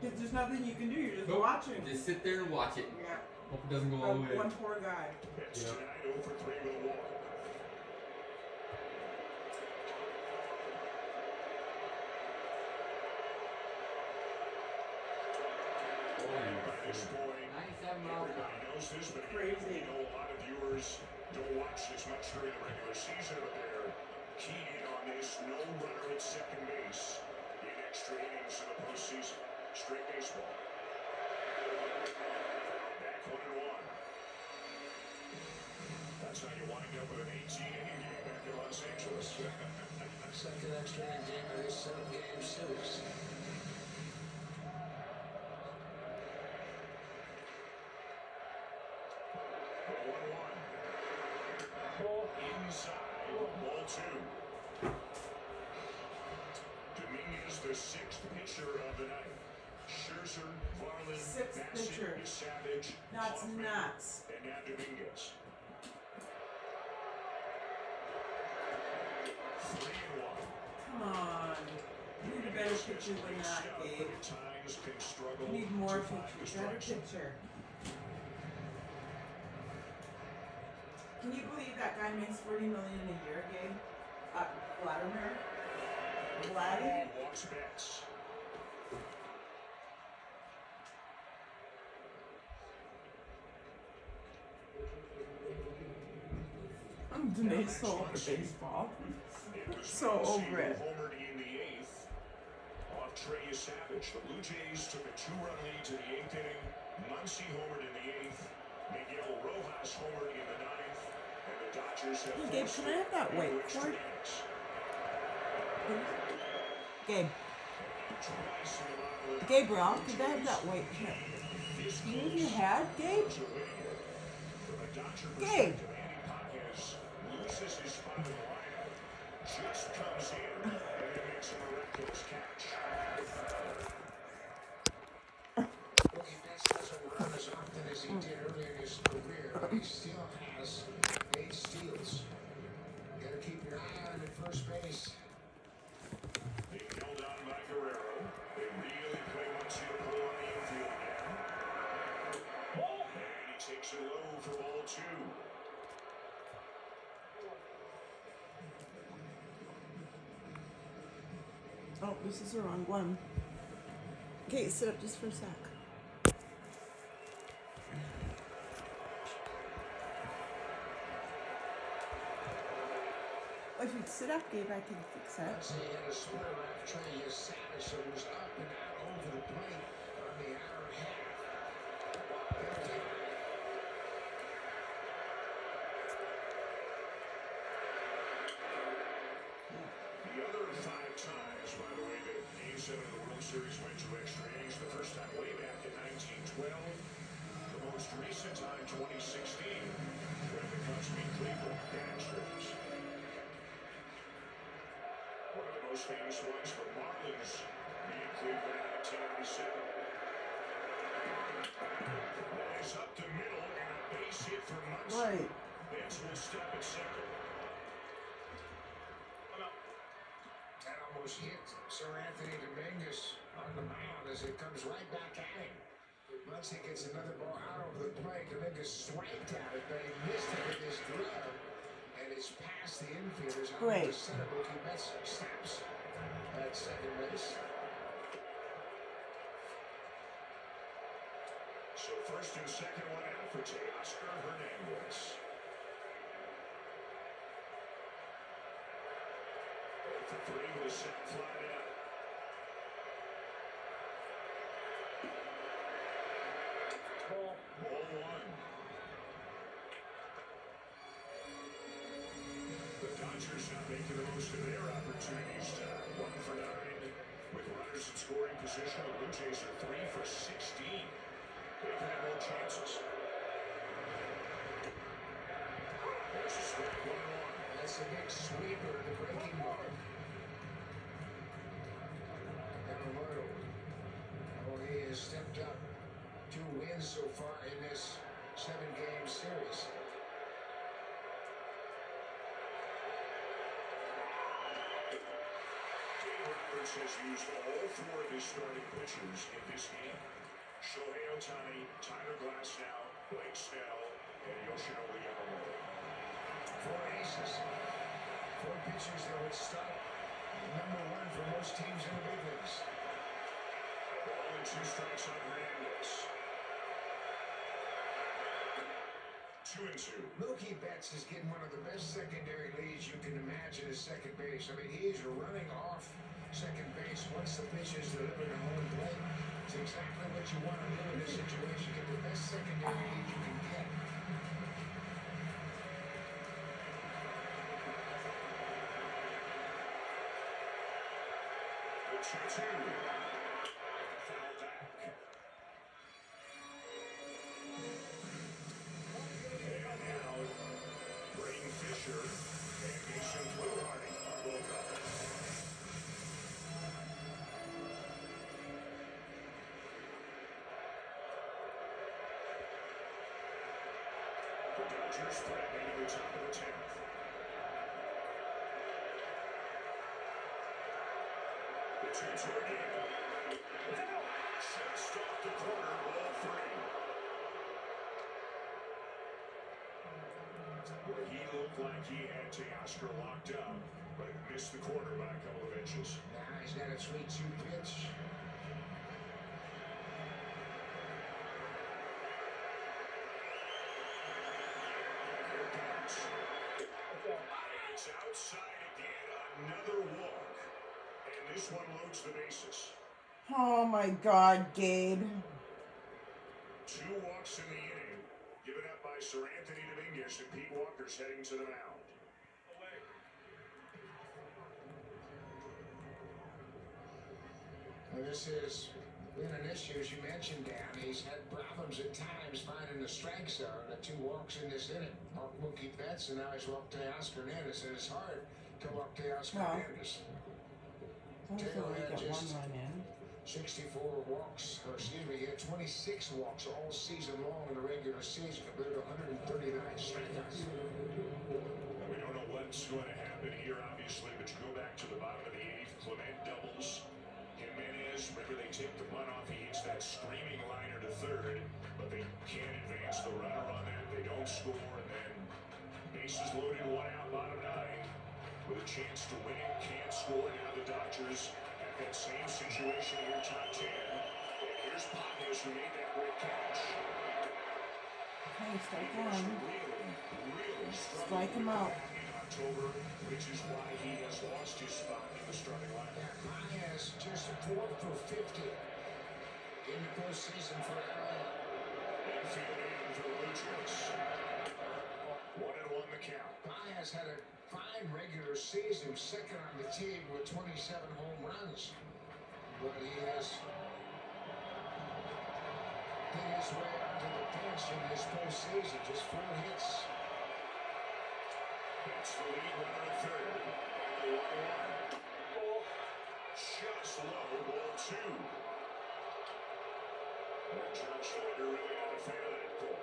Because there's nothing you can do. You're just Nope. watching. Just sit there and watch it. Yeah. Hope it doesn't go all the way. One poor guy. Betts Yeah. tonight 0 for 3 with a walk. By this point, 97 miles an hour. everybody knows this, but Crazy. you know a lot of viewers don't watch as much during the regular season, but they're keyed in on this. No runner at second base in extra innings in the postseason. Straight baseball. Back 1-1. That's how you wind up with an 18-inning game back in Los Angeles. Second extra inning game of this 7-game series. Inside, ball 2. Dominguez, the 6th pitcher of the night. Scherzer, Varland, Sixth Bassett, pitcher. Savage, That's Hoffman, nuts. and now Dominguez. 3-1. Come on. You need a better picture than that, Gabe. At times can struggle You need more to find the pictures. Better strike zone. picture. Can you believe that guy makes $40 million a year, Gabe? Vladimir? Vladdy? Walks Betts. I'm Danae's so over baseball. It was So Muncy over who it. homered in the 8th Trey Savage. The Blue Jays took a 2-run lead to the 8th inning. Muncy homered in the 8th. Miguel Rojas homered in the 9th. And the Dodgers have Hey, Gabe, forced can I have that it white into extra cord? innings. Gabe. Twice in the bottom of the Gabriel, could I have that white cord? This You know if close you had, Gabe? to winning it. From a Dodger Gabe. perspective, Andy Paquez loses his spot in the lineup, just comes in, and then makes a miraculous catch. Mookie Betts doesn't run as often as he did earlier in his career, but he still has 8 steals. You gotta keep your eye on him at first base. Being held on by Guerrero. They really play Muncy to pull on the infield again. And he takes it low for ball 2. Oh, this is the wrong one. Okay, sit up just for a sec. Well, if you'd sit up, Gabe, I can fix it. Once he had a splitter off Trey Savage, so it was up and out over the plate on the outer half. Guilty. The other 5 times, by the way, that Game 7 of the World Series went to extra innings. The first time way back in 1912. The most recent time, 2016, when the Cubs beat Cleveland in extra innings. One of the most famous ones for Marlins beat Cleveland in 1997. That is up the middle and a base hit for Muncy. Right. Betts will step at second. That almost hit Sir Anthony Dominguez on the mound as it comes right back at him. Muncy gets another ball out over the plate. Dominguez swiped at it, but he missed it with his glove. And it's past the infielders out Great. the center. Mookie Betts snaps at second base. So first and second one out for Teoscar Hernandez. For 3 with a sac fly out. Ball 1. The Dodgers not making the most of their opportunities. 1 for 9 with runners in scoring position. The Blue Jays are 3 for 16. They've had no chances. There's a strike 1-1. That's a big sweeper to the breaking ball. Yamamoto. Oh, he has stepped up. 2 wins so far in this 7-game series. Dave Roberts has used all 4 of his starting pitchers in this game. Shohei Ohtani, Tyler Glasnow, Blake Snell, and Yoshinori Yamamoto. 4 aces. 4 pitchers that would start number 1 for most teams in the big leagues. Ball and 2 strikes on Hernandez. 2-2. Mookie Betts is getting one of the best secondary leads you can imagine at second base. I mean, he's running off second base once the pitch is delivered to home plate. It's exactly what you want to do in this situation. Get the best secondary lead you can get. The 2-2. Foul back. And now, Braden Fisher and Mason Fluharty are both up. The Dodgers threatening to the top of the 10th. The 2-2 again. Just off the corner, ball 3. Where he looked like he had Teoscar locked up, but missed the corner by a couple of inches. Now he's got a 3-2 pitch. Here it comes. It's outside again. Another walk. And this one loads the bases. Oh my God, Gabe. 2 walks in the inning, given up by Sir Anthony Dominguez, and Pete Walker's heading to the mound. And this has been an issue, as you mentioned, Dan. He's had problems at times finding the strike zone. The 2 walks in this inning. Mark Mookie Betts, and now he's walked Teoscar Hernandez, and it's hard to walk Teoscar Wow. Hernandez. I feel like got one run in. 64 walks, or excuse me, he had 26 walks all season long in the regular season compared to 139 strikeouts. We don't know what's going to happen here, obviously, but you go back to the bottom of the 8th. Clement doubles. Jimenez, remember they take the bunt off. He hits that screaming liner to third, but they can't advance the runner on that. They don't score, and then bases loaded, 1 out, bottom 9, with a chance to win it. Can't score. Now the Dodgers have that same situation here, top 10. And here's Padres, who made that great catch. Okay, strike He was one. really Strike him out. in October, which is why he has lost his spot in the starting lineup. Baez just 4 for 50 in the postseason for LA. Infield in for the Blue Jays. 1-1 the count. Baez had a fine regular season, second on the team with 27 home runs. But he has made his way onto the bench in this postseason, just 4 hits. That's the lead runner at third. And the 1-1. Just low, ball 2. And John Schneider really not a fan of that call.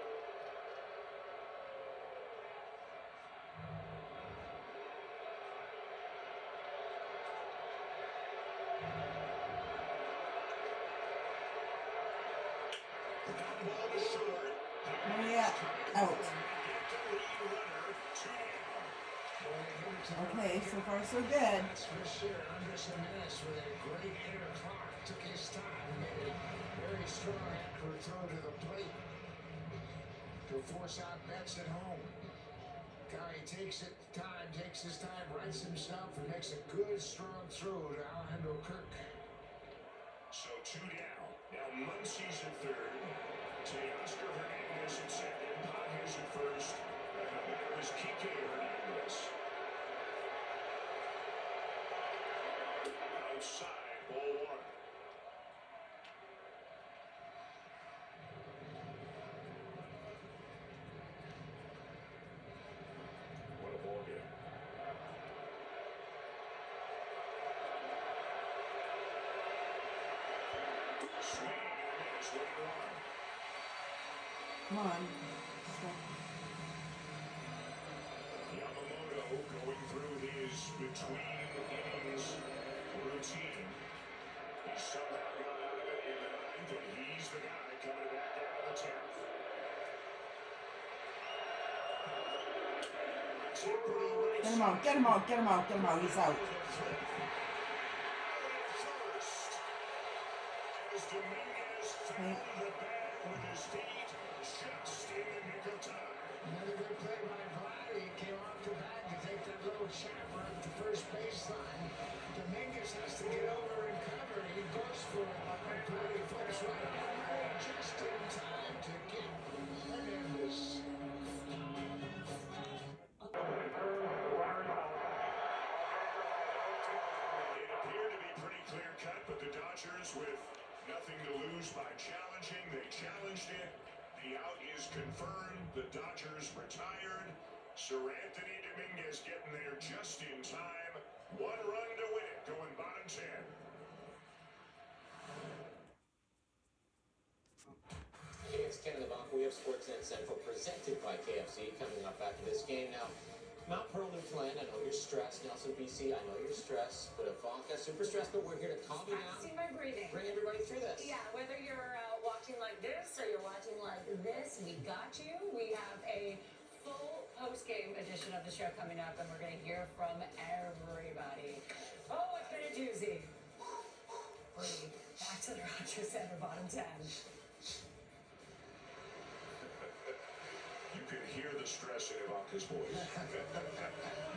Ground ball to short. Where you at? Out. Okay, so far so good. That's for sure. Andres Jimenez with a great inner clock. Took his time, made a very strong accurate throw to the plate to force out Betts at home. Guy takes his time, rights himself, and makes a good strong throw to Alejandro Kirk. So 2 down. Now Muncie's at third. Teoscar Hernandez at second. Padres at first. And the batter is Kike Hernandez. Outside, ball 1. What a ball game. Swing and a miss, 1-1. Come on. Yamamoto going through his between innings routine. He somehow got out of it in the 9th, and he's the guy coming back out of the 10th. Get him out, get him out, get him out, get him out. He's out. First, as Dominguez found the bag with his feet just in the nick of time. Another good play by Vlad. He came off the bag to take that little chopper at the first baseline. Dominguez has to get over and cover. He goes for it. But he flips right over just in time to get Hernandez. It appeared to be pretty clear-cut, but the Dodgers, with nothing to lose by challenging, they challenged it. The out is confirmed. The Dodgers retired. Sir Anthony Dominguez getting there just in time. 1 run to win it, going bottom 10. Hey, it's Ken in the Bank. We have Sportsnet Central presented by KFC coming up after this game. Now, Mount Pearl, Newfoundland, I know you're stressed. Nelson, BC, I know you're stressed. But Ivanka, super stressed, but we're here to calm you down. Practicing my breathing. Bring everybody through this. Yeah, whether you're watching like this or you're watching like this, we got you. We have a full post-game edition of the show coming up, and we're going to hear from everybody. Oh, it's been a doozy. Breathe. Back to the Rogers Center, bottom 10. You can hear the stress in Ivanka's voice.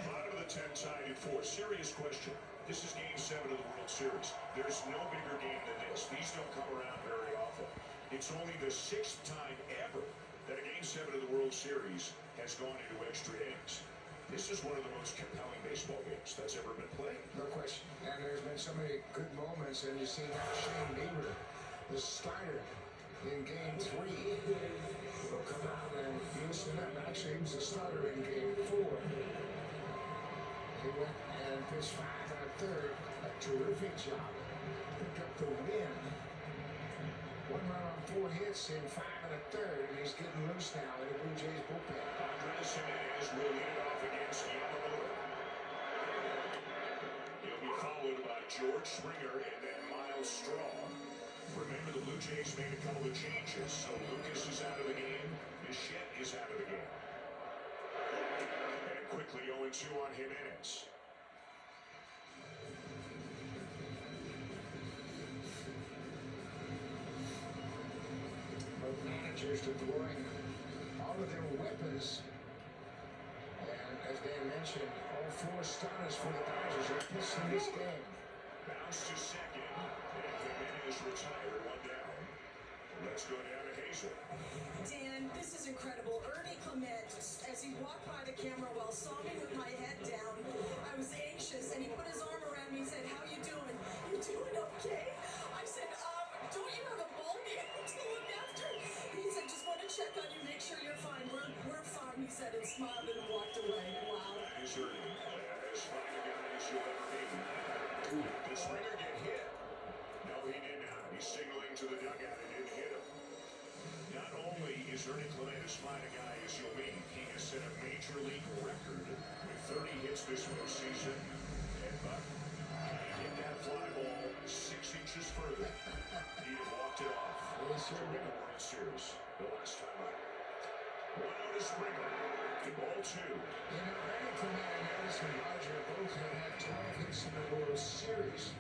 Bottom of the 10, tied at 4. Serious question. This is Game 7 of the World Series. There's no bigger game than this. These don't come around very often. It's only the 6th time ever that a Game 7 of the World Series has gone into extra innings. This is one of the most compelling baseball games that's ever been played. No question. And there's been so many good moments, and you see now Shane Bieber, the starter in Game 3, will come out and loosen up. Actually, he was the starter in Game 4. He went and pitched 5 1/3. A terrific job. Picked up the win. 1 run on 4 hits in 5 1/3, and he's getting loose now in the Blue Jays bullpen. Andres Gimenez will lead it off against Yamamoto. He'll be followed by George Springer and then Miles Straw. Remember, the Blue Jays made a couple of changes, so Lucas is out of the game, Bichette is out of the game. And quickly 0-2 on Gimenez. Both managers deploying all of their weapons. And as Dan mentioned, all 4 starters for the Dodgers are pitched in this game. Bounce to second, and Gimenez retired, 1 down. Let's go down to Hazel. Dan, this is incredible. Ernie Clement, as he walked by the camera while saw me with my head down, I was anxious, and he put his arm around me and said, "How you doing? You doing okay?" I said, "Don't you have a ball game to look after?" He said, "Just want to check on you, make sure you're fine." We're fine, he said, and smiled and walked away. Wow. That is Ernie, as fine a guy as you'll ever be. Did Springer get hit? No, he did not. He's signaling to the dugout and didn't hit him. Not only is Ernie Clement as fine a guy as you'll meet, he has set a major league record with 30 hits this postseason. And Buck, he hit that fly ball 6 inches further. He'd have walked it off to win the World Series the last time out. 1-0 to Springer. Ball 2. You know, Ernie Clement and Madison Roger both have had 12 hits in the World Series.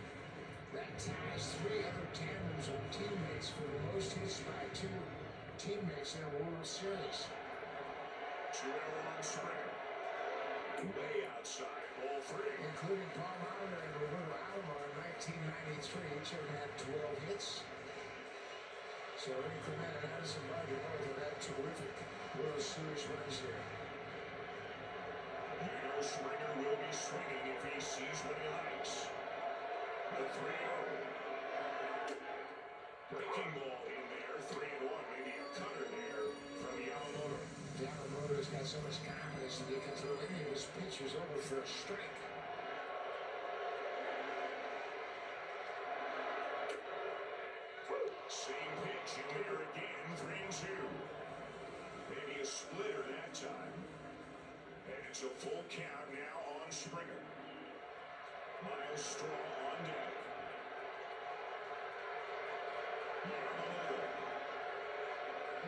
That ties 3 other tandems of teammates for the most hits by 2 teammates in a World Series. 2-0 on Springer. Way outside, ball 3. Including Paul Molitor and Roberto Alomar in 1993. Each of them had 12 hits. So Ernie Clement and Madison Roger both have had terrific World Series runs here. You know Springer will be swinging if he sees what he likes. The 3-0. Breaking ball in there, 3-1. Maybe a cutter there from Yamamoto. Yamamoto's got so much confidence that he can throw any of his pitchers over for a strike. Same pitch in there again, 3-2. Maybe a splitter that time. And it's a full count now on Springer. Miles Straw on deck. Yamamoto.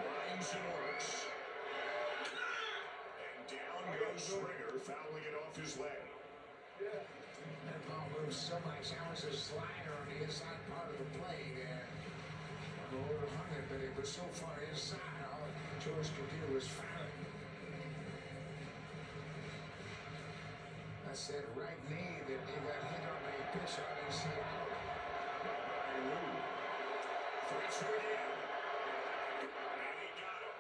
Lines and works. And down goes Springer, fouling it off his leg. That ball moves so much. That was a slider on the inside part of the plate. Yamamoto hung it, but it was so far inside, all George could do was foul it. That's that right knee that he got hit on the pitch on in Seattle. By Lou. 3-2 again. And he got him.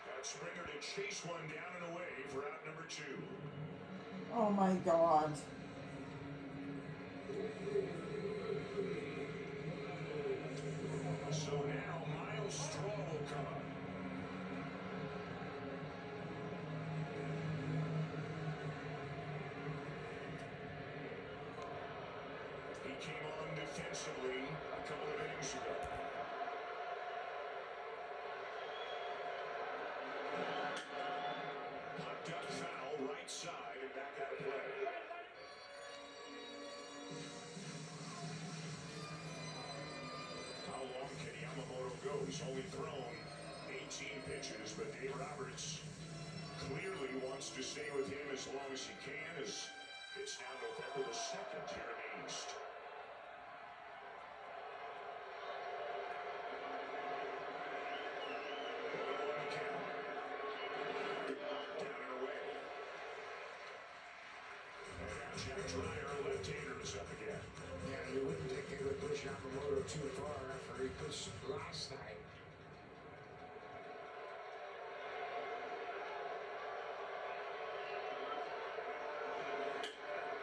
Got Springer to chase one down and away for out number 2. Oh my God. So now Miles Straw will come up. He came on defensively a couple of innings ago. Hooked up foul, right side, and back out of play. How long can Yamamoto go? He's only thrown 18 pitches, but Dave Roberts clearly wants to stay with him as long as he can, as it's now November the 2nd here in the East. Jack Dreyer, left-hander, is up again. little too far after he pitched last night.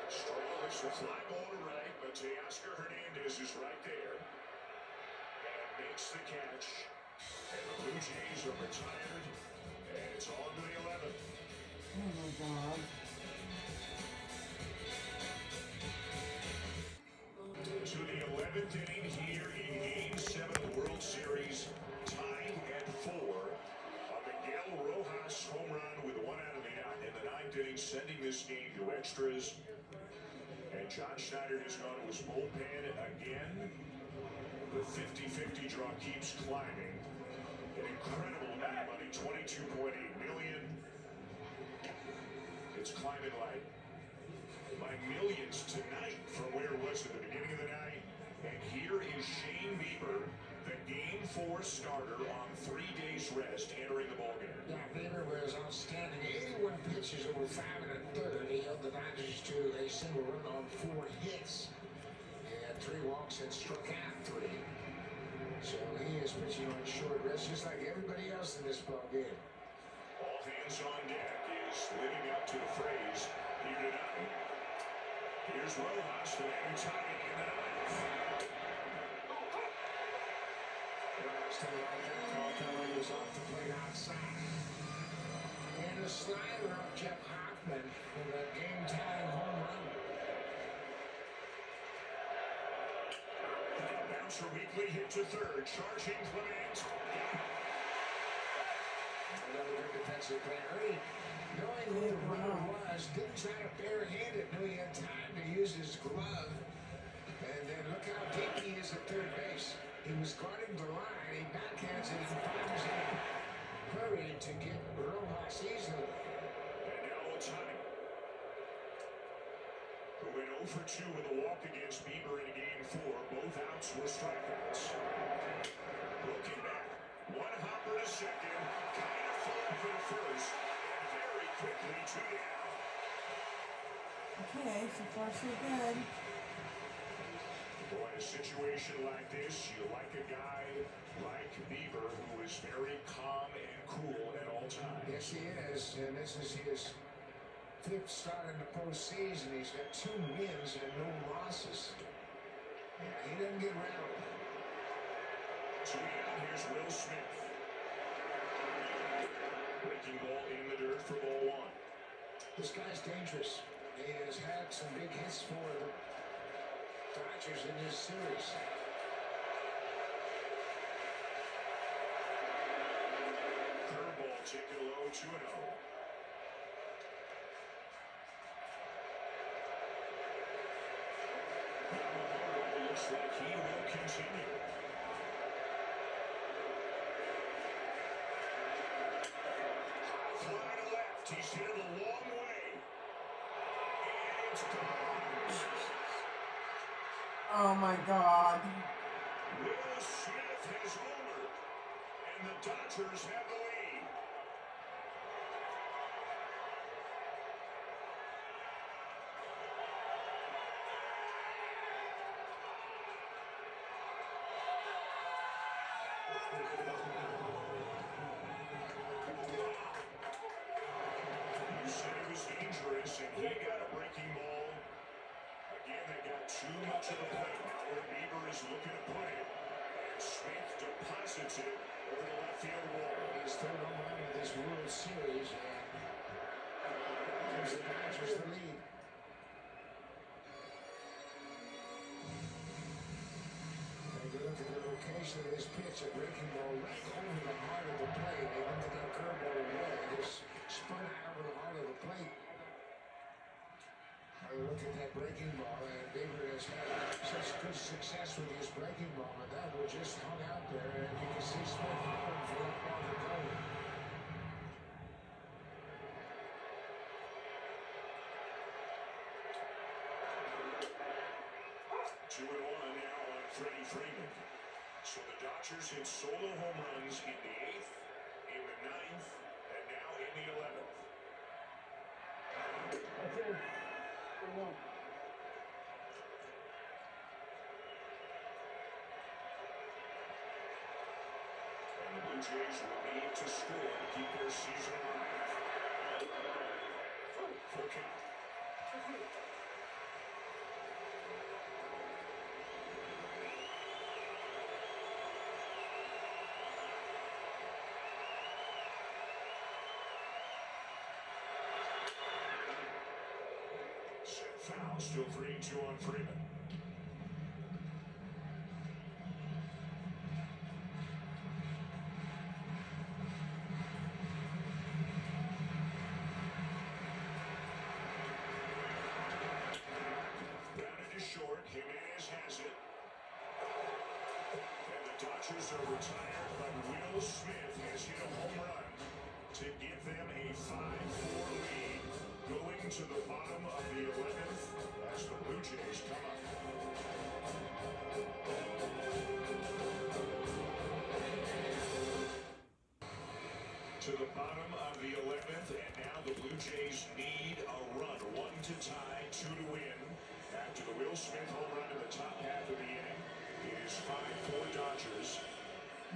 Stroll looks the fly ball to right, but Teoscar Hernandez is right there. And makes the catch. And the Blue Jays are retired. And it's on to the 11th. Oh my god. To the 11th inning here in Game 7 of the World Series. Tied at 4. A Miguel Rojas home run with 1 out of the in the 9th inning, sending this game to extras. And John Schneider has gone to his bullpen again. The 50-50 draw keeps climbing. An incredible amount of money, $22.8 million. It's climbing like by millions tonight from where it was at the beginning of the night. And here is Shane Bieber, the Game 4 starter on 3 days rest, entering the ballgame. Yeah, Bieber was outstanding. 81 pitches over 5 1/3. He held the Dodgers to a single run on 4 hits. He had 3 walks and struck out 3. So he is pitching on short rest, just like everybody else in this ballgame. All hands on deck is living up to the phrase here tonight. Here's Rojas, the man who tied it in the 9th. Rojas to the right, that call coming was off the plate outside. And a slider off Jeff Hoffman for that game-tying home run. Bouncer Weekly hit to third, charging Clement. Another good defensive player. Knowing who the runner was, didn't try to barehand it. Knew he had time to use his glove. And then look how deep he is at third base. He was guarding the line. He backhands it and fires in a hurry to get Rojas easily. And now Ohtani, who went 0 for 2 with a walk against Bieber in Game 4. Both outs were strikeouts. Looking back, 1 hopper to second, kind of falling for the first, and very quickly 2 down. Okay, so far so good. Boy, in a situation like this, you like a guy like Bieber, who is very calm and cool at all times. Yes, he is. And this is his 5th start in the postseason. He's got 2 wins and no losses. Yeah, he doesn't get rattled. 2 down, here's Will Smith. Breaking ball in the dirt for ball 1. This guy's dangerous. He has had some big hits for the Dodgers in this series. Curveball taken low, 2-0. Yamamoto looks like he will continue. High fly to left. He's hit it a long way. And it's gone. Oh my god. Will Smith has homered, and the Dodgers have the lead. You said it was dangerous, and he got a breaking ball. Again, they got too much of the plate. Now where Bieber is looking to put it. And Smith deposits it over the left field wall. His 3rd home run of this World Series and gives the Dodgers the lead. Take a look at the location of this pitch, a breaking ball right over the heart of the plate. They looked at that curveball away. Just spun out over the heart of the plate. Have a look at that breaking ball, and Bieber has had such good success with his breaking ball, and that was just hung out there, and you can see Smith hopping for that ball to go. 2-1 now on Freddie Freeman. So the Dodgers hit solo home runs in the 8th, in the 9th, and now in the 11th. Blue Jays will need to score to keep their season alive. Full count. Set foul, still 3-2 on Freeman. Grounded to short, Jimenez has it. And the Dodgers are retired, but Will Smith has hit a home run to give them a 5-4 lead going to the bottom of the 11th as the Blue Jays come up. To the bottom of the 11th, and now the Blue Jays need a run. 1 to tie, 2 to win. After the Will Smith home run in the top half of the inning, it is 5-4 Dodgers.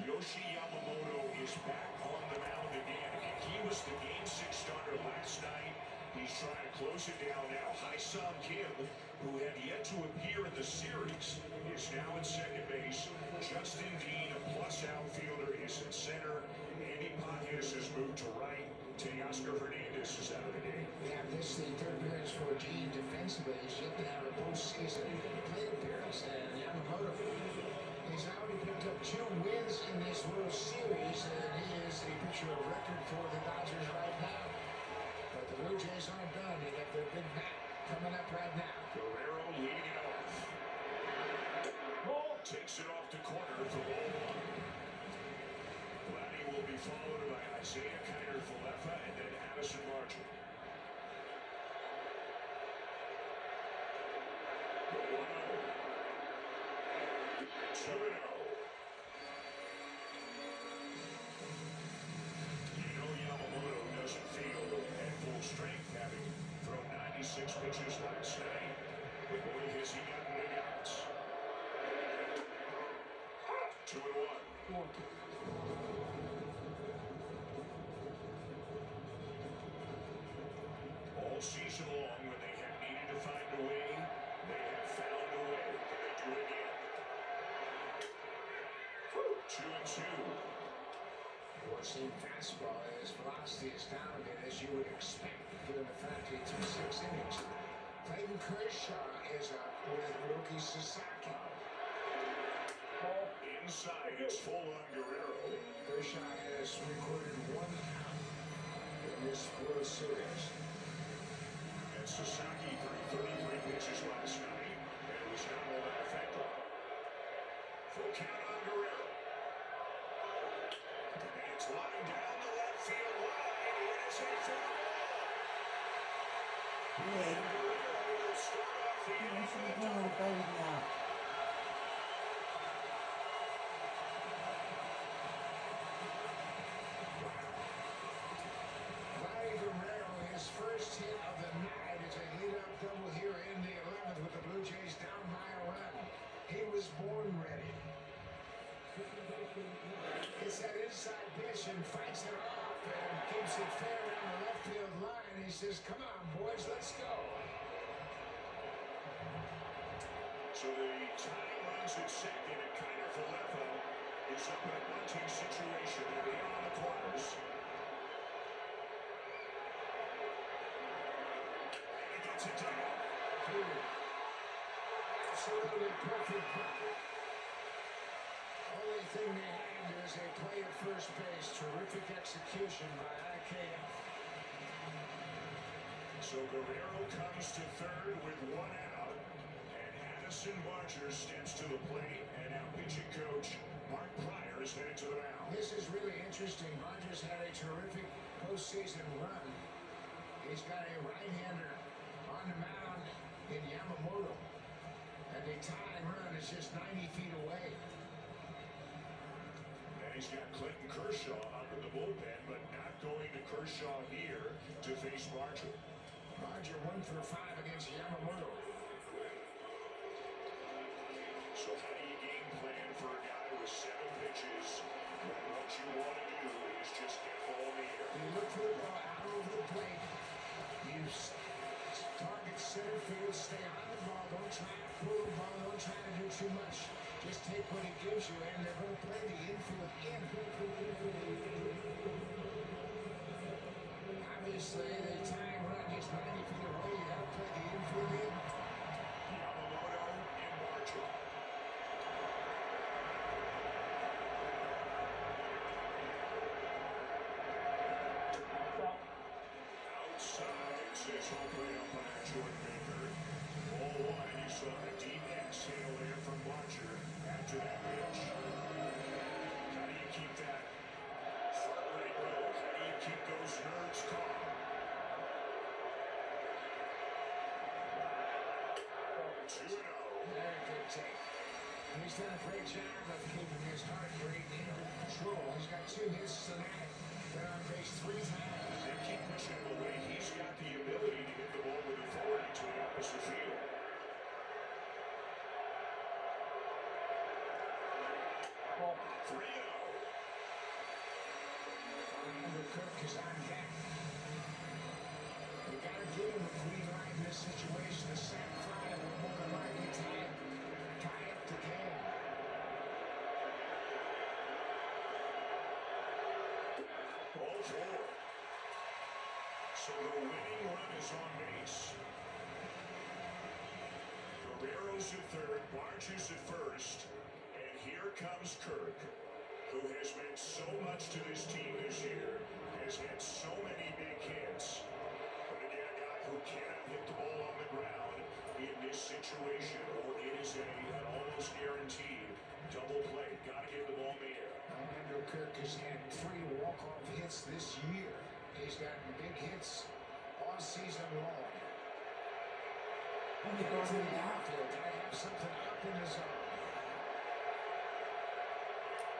Yoshi Yamamoto is back on the mound again, and he was the Game 6 starter last night. He's trying to close it down now. Ha-Seong Kim, who had yet to appear in the series, is now at second base. Justin Dean, a plus outfielder, is at center. Andy Pages has moved to right. Teoscar Hernandez is out of the game. Yeah, this is the third appearance for Dean defensively. He's yet to have a postseason plate appearance. And Yamamoto, he's already picked up 2 wins in this World Series, and he is the pitcher of record for the Dodgers right now. But the Blue Jays aren't done. They got their big bat coming up right now. Guerrero leading it off. Takes it off the corner for ball 1. Vladdy will be followed by Isaiah Kiner-Falefa and then Addison Martin. The 1-0. 2-0. Yamamoto doesn't feel at full strength, having thrown 96 pitches last night. But boy, has he gotten big outs. 2-1. All season long, when they have needed to find a way, they have found a way. Can they do it again? 2-2. Four-seam fastball, his velocity is down a bit, as you would expect, given the fact he threw 6 innings. Clayton Kershaw is up with rookie Sasaki. Inside, it's full on Guerrero. Kershaw has recorded 1 out in this World Series. And Sasaki threw 33 pitches last night, and it was not all that effective. Full count on Guerrero. And it's lined down the left field line. It is a foul ball. Big. Guerrero will start off the inning for the Dodgers. Vladdy Guerrero, his first hit of the night, is a lead-up double here in the 11th with the Blue Jays down by a run. He was born ready. It's that inside pitch and fights it off and keeps it fair down the left field line. He says, "Come on, boys, let's go." So the tying runs at second, and Kiner-Falefa is up in a bunting situation. They're in on the corners. And he gets it down. Absolutely perfect play. Only thing they had is a play at first base. Terrific execution by IKF. So Guerrero comes to third with 1 out, and Addison Barger steps to the plate, and now pitching coach Mark Pryor is headed to the mound. This is really interesting. Rogers had a terrific postseason run. He's got a right-hander on the mound in Yamamoto, and the tying run is just 90 feet away. And he's got Clayton Kershaw up in the bullpen, but not going to Kershaw here to face Barger. Barger 1 for 5 against Yamamoto. So how do you game plan for a guy with 7 pitches when what you want too much. Just take what he gives you, and they're going to play the infield in. Obviously, the tying run is 90 feet away. You got to play the infield in. Yamamoto in margin. Outside, says home plate umpire Jordan Baker. Ball one, and you saw a deep exhale there from Butcher after that pitch. How do you keep that heart rate low? How do you keep those nerves calm? 2-0. Very good take. He's done a great job of keeping his heart rate under control. He's got 2 hits tonight. Been on base 3 times. They keep pushing him away. He's got the ability to hit the ball with authority to the opposite field. 3-0. Andrew Kirk is on deck. You got to give him a green light in this situation. The sack fly will more than likely tie up the game. 0-4. So the winning run is on base. Barrero's at third, Barges at first, and here comes Kirk, who has meant so much to this team this year, has had so many big hits. But again, a guy who cannot hit the ball on the ground in this situation, or it is an almost guaranteed double play. Got to give the ball there. Andrew Kirk has had 3 walk-off hits this year. He's gotten big hits all season long. Get to the outfield. Gotta have something up in the zone.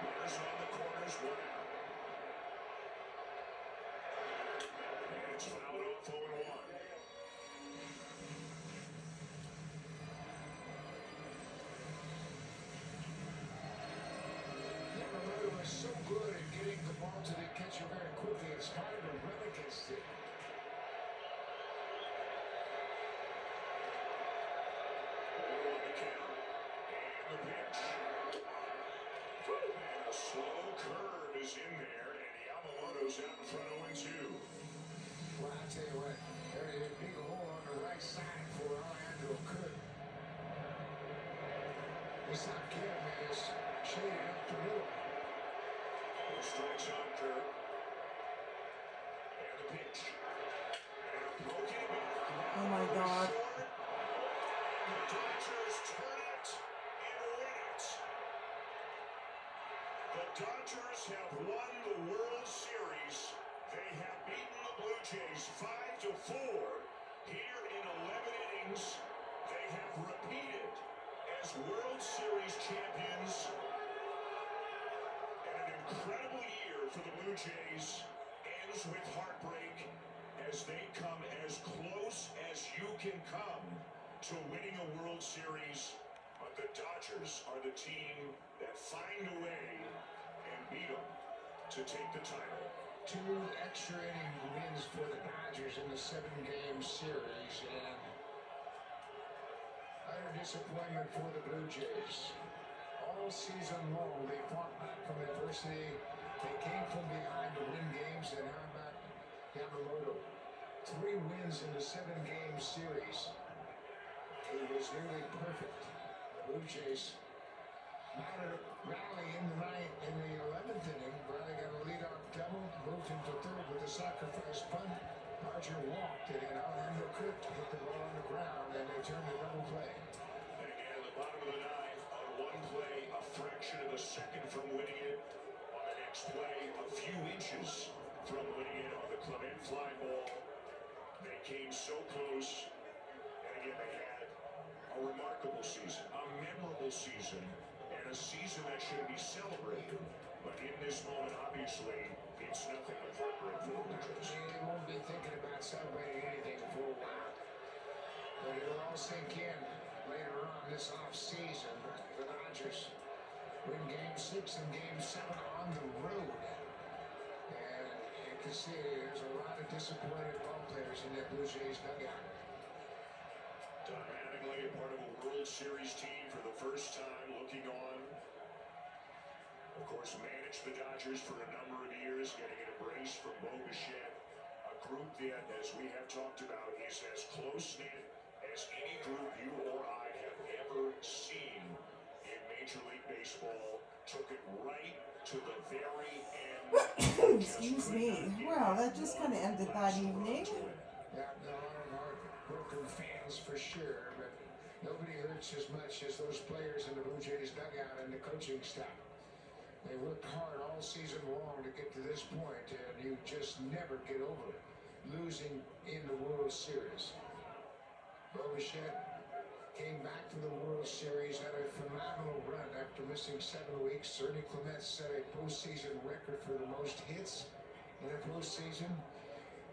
Runners on the corners, 1 out. And it's fouled off 0-1. Yamamoto is so good at getting the ball to the catcher very quickly. It's hard to run against it. On the count. And the pitch. And a slow curve is in there, and Yamamoto's out in front 0-2. Well, I'll tell you what, there's a big hole on the right side for Andrew Kirk. It's not killing me. It's shaded up the middle. Strikes on Kirk. And the pitch. And a broken back. Oh my God. The Dodgers turn it and win it. The Dodgers have won the World Series. They have beaten the Blue Jays 5-4 here in 11 innings. They have repeated as World Series champions. And an incredible year for the Blue Jays ends with heartbreak as they come as close as you can come to winning a World Series. But the Dodgers are the team that find a way and beat them to take the title. 2 extra inning wins for the Dodgers in the 7-game series, and utter disappointment for the Blue Jays. All season long, they fought back from adversity. They came from behind to win games, and how about Yamamoto? 3 wins in the 7-game series. It was nearly perfect. The Blue Jays mounted a rally in the 11th inning. Bradley got a leadoff double, moved him to third with a sacrifice bunt. Archer walked, and then Andrew Kirk hit the ball on the ground, and they turned a double play. And again, at the bottom of the 9th, on one play, a fraction of a second from winning it. On the next play, a few inches from winning it on the Clement fly ball. They came so close. And again, they had a remarkable season, a memorable season, and a season that should be celebrated. But in this moment, obviously, it's nothing but heartbreak for the Blue Jays. They won't be thinking about celebrating anything for a while. But it'll all sink in later on this off-season. The Dodgers win Game 6 and Game 7 on the road. And you can see there's a lot of disappointed ball players in that Blue Jays dugout. Don Mattingly, part of a World Series team for the first time, looking on. Of course, managed the Dodgers for a number of years, getting an embrace from Bo Bichette. A group that, as we have talked about, is as close-knit as any group you or I have ever seen in Major League Baseball. Took it right to the very end. Excuse me. Well, that just kind of ended that evening. Yeah, a lot of heartbroken fans for sure, but nobody hurts as much as those players in the Blue Jays dugout and the coaching staff. They worked hard all season long to get to this point, and you just never get over it. Losing in the World Series. Bo Bichette came back from the World Series, had a phenomenal run after missing 7 weeks. Ernie Clement set a postseason record for the most hits in a postseason.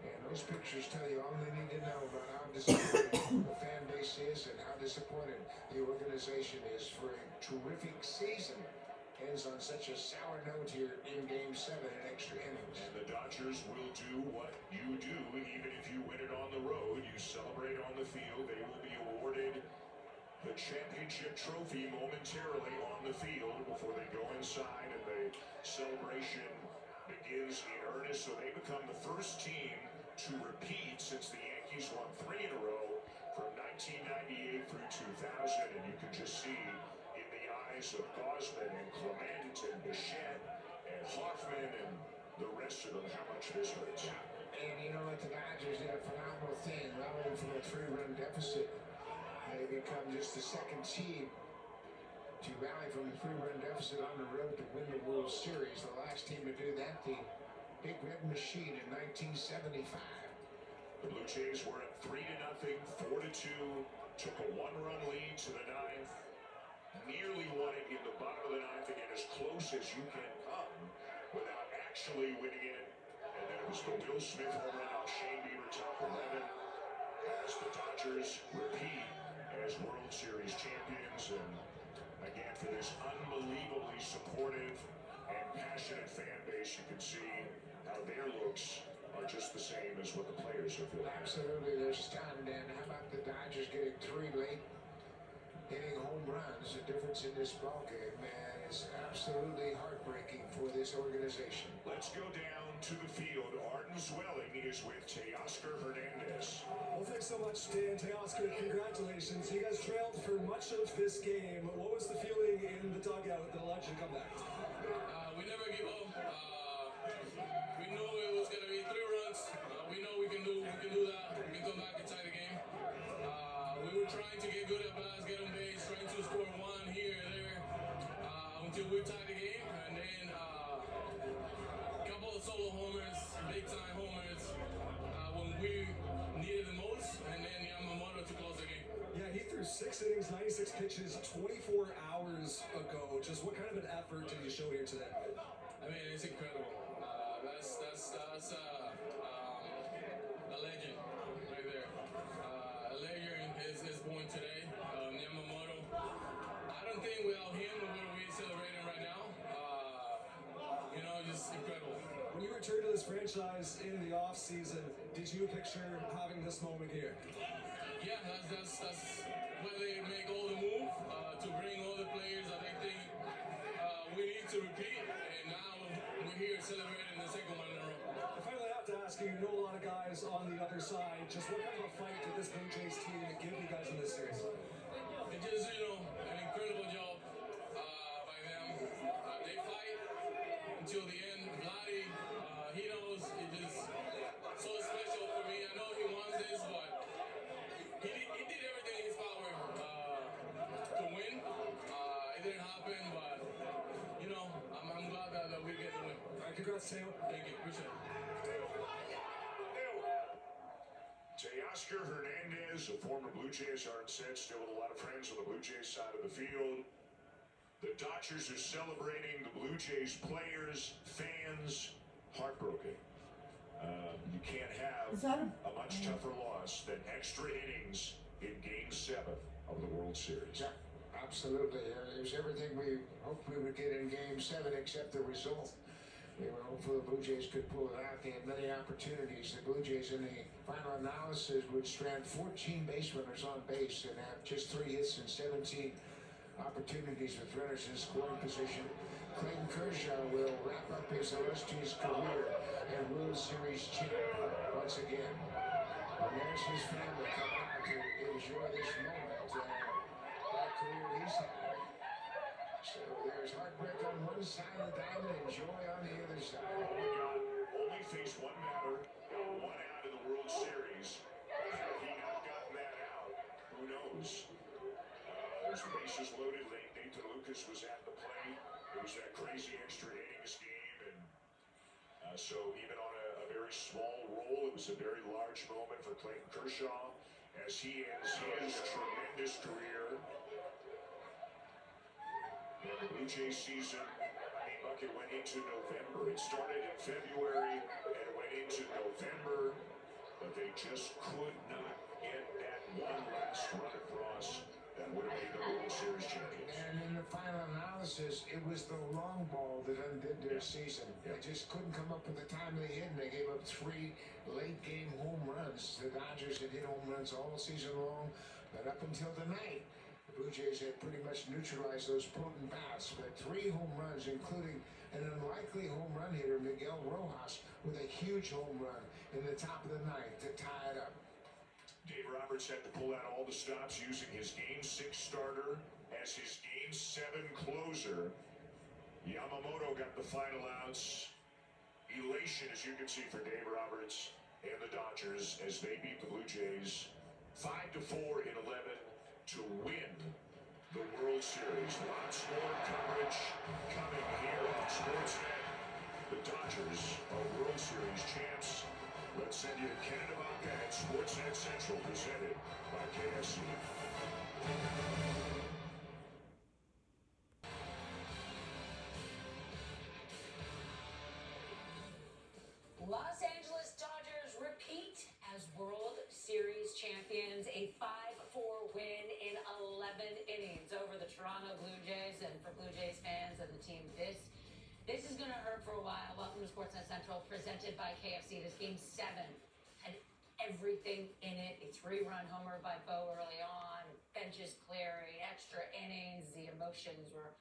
And those pictures tell you all they need to know about how disappointed the fan base is and how disappointed the organization is for a terrific season. Ends on such a sour note here in Game 7 in extra innings. And the Dodgers will do what you do, even if you win it on the road. You celebrate on the field. They will be awarded the championship trophy momentarily on the field before they go inside and the celebration begins in earnest. So they become the first team to repeat since the Yankees won 3 in a row from 1998 through 2000. And you can just see in the eyes of Gausman and Clement and Bichette and Hoffman and the rest of them how much this hurts. And you know what, the Dodgers did a phenomenal thing, rallying from a 3-run deficit. They become just the second team to rally from a 3-run deficit on the road to win the World Series. The last team to do that, the Big Red Machine in 1975. The Blue Jays were up 3-0, 4-2, took a 1-run lead to the 9th, nearly won it in the bottom of the 9th, again as close as you can come without actually winning it. And then it was the Will Smith home run off Shane Bieber, top 11, as the Dodgers repeat as World Series champions. And again, for this unbelievably supportive and passionate fan base, you can see how their looks are just the same as what the players are feeling. Absolutely, they're stunned. And how about the Dodgers getting 3 late hitting home runs? The difference in this ballgame, man, is absolutely heartbreaking for this organization. Let's go down to the field. Arden Zwelling is with Teoscar Hernandez. Well, thanks so much, Dan. Teoscar, congratulations. You guys trailed for much of this game. What was the feeling in the dugout that allowed you to come back? We never give up. We knew it was going to be 3 runs. We know we can do that. We can come back and tie the game. We were trying to get good at bats, get on base, trying to score 1 here and there until we tied the game. And then a couple of solo homers, big time homers when we needed the most, and then Yamamoto to close the game. Yeah, he threw 6 innings, 96 pitches, 24 hours ago. Just what kind of an effort did you show here today? I mean, it's incredible. That's a legend right there. A legend is born today. Yamamoto. I don't think without him we would be celebrating right now. Just incredible. When you returned to this franchise in the off season, did you picture having this moment here? Yeah, that's why they make all the move to bring all the players that I think we need to repeat, and now we're here celebrating the second one in a row. I finally have to ask you know a lot of guys on the other side, just what kind of a fight did this Blue Jays team give you guys in this series? It's just, an incredible job by them. They fight until the end. Vladdy, he knows it is so special for me. I know he wants this, but he did everything in his power to win. It didn't happen, but I'm glad that we get the win. All right, congrats, Teo. Thank you, appreciate it. Teoscar Hernandez, a former Blue Jays, Art said, still with a lot of friends on the Blue Jays side of the field. The Dodgers are celebrating, the Blue Jays players, fans, heartbroken. You can't have a much tougher loss than extra innings in Game 7 of the World Series. Yeah, absolutely. It was everything we hoped we would get in Game 7 except the result. They were hopeful the Blue Jays could pull it out. They had many opportunities. The Blue Jays in the final analysis would strand 14 base runners on base and have just 3 hits and 17 opportunities with runners in scoring position. Clayton Kershaw will wrap up his illustrious career and World Series champion once again. And there's his family coming out to enjoy this moment. That career he's had. So there's heartbreak on one side of the diamond and joy on the other side. Only faced one batter, got 1 out in the World Series. Had he not gotten that out, who knows? There's the bases loaded late. Nathan Lucas was at the plate. It was that crazy extra innings game, and so even on a very small roll, it was a very large moment for Clayton Kershaw as he ends his tremendous career. And the Blue Jays season, I mean, Bucket went into November. It started in February and went into November, but they just could not get that one last run across that would have made the World Series champions. And in the final analysis, it was the long ball that undid their season. They just couldn't come up with a timely hit, and they gave up 3 late-game home runs. The Dodgers had hit home runs all season long, but up until tonight, the Blue Jays had pretty much neutralized those potent bats. But 3 home runs, including an unlikely home run hitter, Miguel Rojas, with a huge home run in the top of the ninth to tie it up. Dave Roberts had to pull out all the stops using his Game 6 starter as his Game 7 closer. Yamamoto got the final outs. Elation, as you can see, for Dave Roberts and the Dodgers as they beat the Blue Jays 5-4 in 11 to win the World Series. Lots more coverage coming here on Sportsnet. The Dodgers are World Series champs. Let's send you to Canada Vodka at Sportsnet Central, presented by KFC. Los Angeles Dodgers repeat as World Series champions, a 5-4 win in 11 innings over the Toronto Blue Jays. And for Blue Jays fans and the team, this is going to hurt for a while. Welcome to Sportsnet Central, presented by KFC. This Game 7 had everything in it. A 3-run homer by Bo early on, benches clearing, extra innings. The emotions were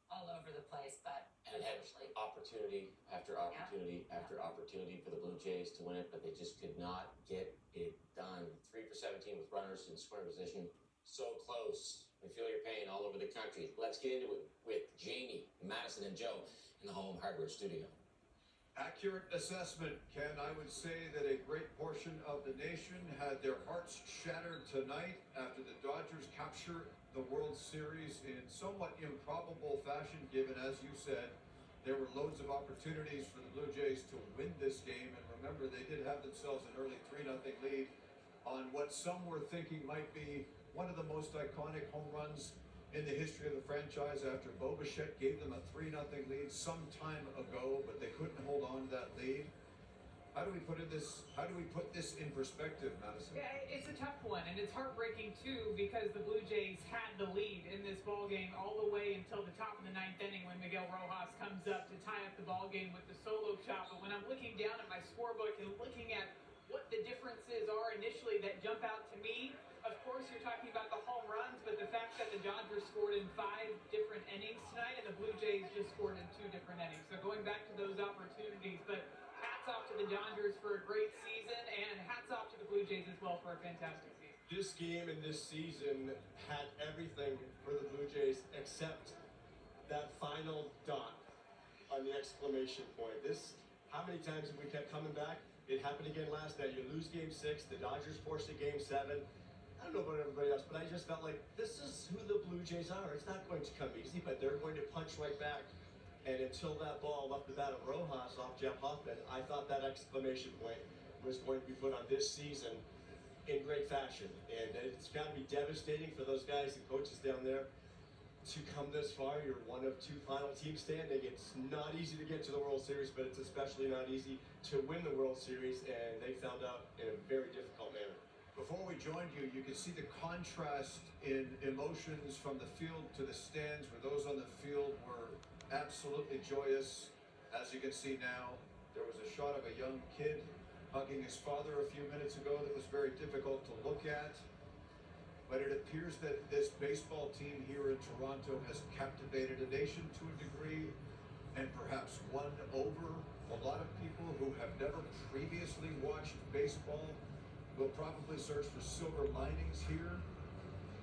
all over the place, but And had opportunity after opportunity after opportunity for the Blue Jays to win it, but they just could not get it done. 3 for 17 with runners in scoring position. So close. We feel your pain all over the country. Let's get into it with Jamie, Madison, and Joe in the Home Hardware Studio. Accurate assessment, Ken. I would say that a great portion of the nation had their hearts shattered tonight after the Dodgers capture the World Series in somewhat improbable fashion, given, as you said, there were loads of opportunities for the Blue Jays to win this game. And remember, they did have themselves an early 3-0 lead on what some were thinking might be one of the most iconic home runs in the history of the franchise after Bo Bichette gave them a 3-0 lead some time ago, but they couldn't hold on to that lead. How do we put this in perspective, Madison? Yeah, it's a tough one, and it's heartbreaking too, because the Blue Jays had the lead in this ball game all the way until the top of the 9th inning when Miguel Rojas comes up to tie up the ball game with the solo chop. But when I'm looking down at my scorebook and looking at what the differences are initially that jump out to me, of course you're talking about the home runs, but the fact that the Dodgers scored in 5 different innings tonight and the Blue Jays just scored in 2 different innings. So going back to those opportunities, but hats off to the Dodgers for a great season, and hats off to the Blue Jays as well for a fantastic season. This game and this season had everything for the Blue Jays except that final dot on the exclamation point. How many times have we kept coming back? It happened again last night. You lose Game 6, the Dodgers force a Game 7. I don't know about everybody else, but I just felt like this is who the Blue Jays are. It's not going to come easy, but they're going to punch right back. And until that ball left the bat of Rojas off Jeff Hoffman, I thought that exclamation point was going to be put on this season in great fashion. And it's got to be devastating for those guys and coaches down there to come this far. You're one of 2 final teams standing. It's not easy to get to the World Series, but it's especially not easy to win the World Series, and they found out in a very difficult manner. Before we joined you, you could see the contrast in emotions from the field to the stands, where those on the field were absolutely joyous As you can see now, there was a shot of a young kid hugging his father a few minutes ago that was very difficult to look at. But it appears that this baseball team here in Toronto has captivated a nation to a degree and perhaps won over a lot of people who have never previously watched baseball. Will probably search for silver linings here,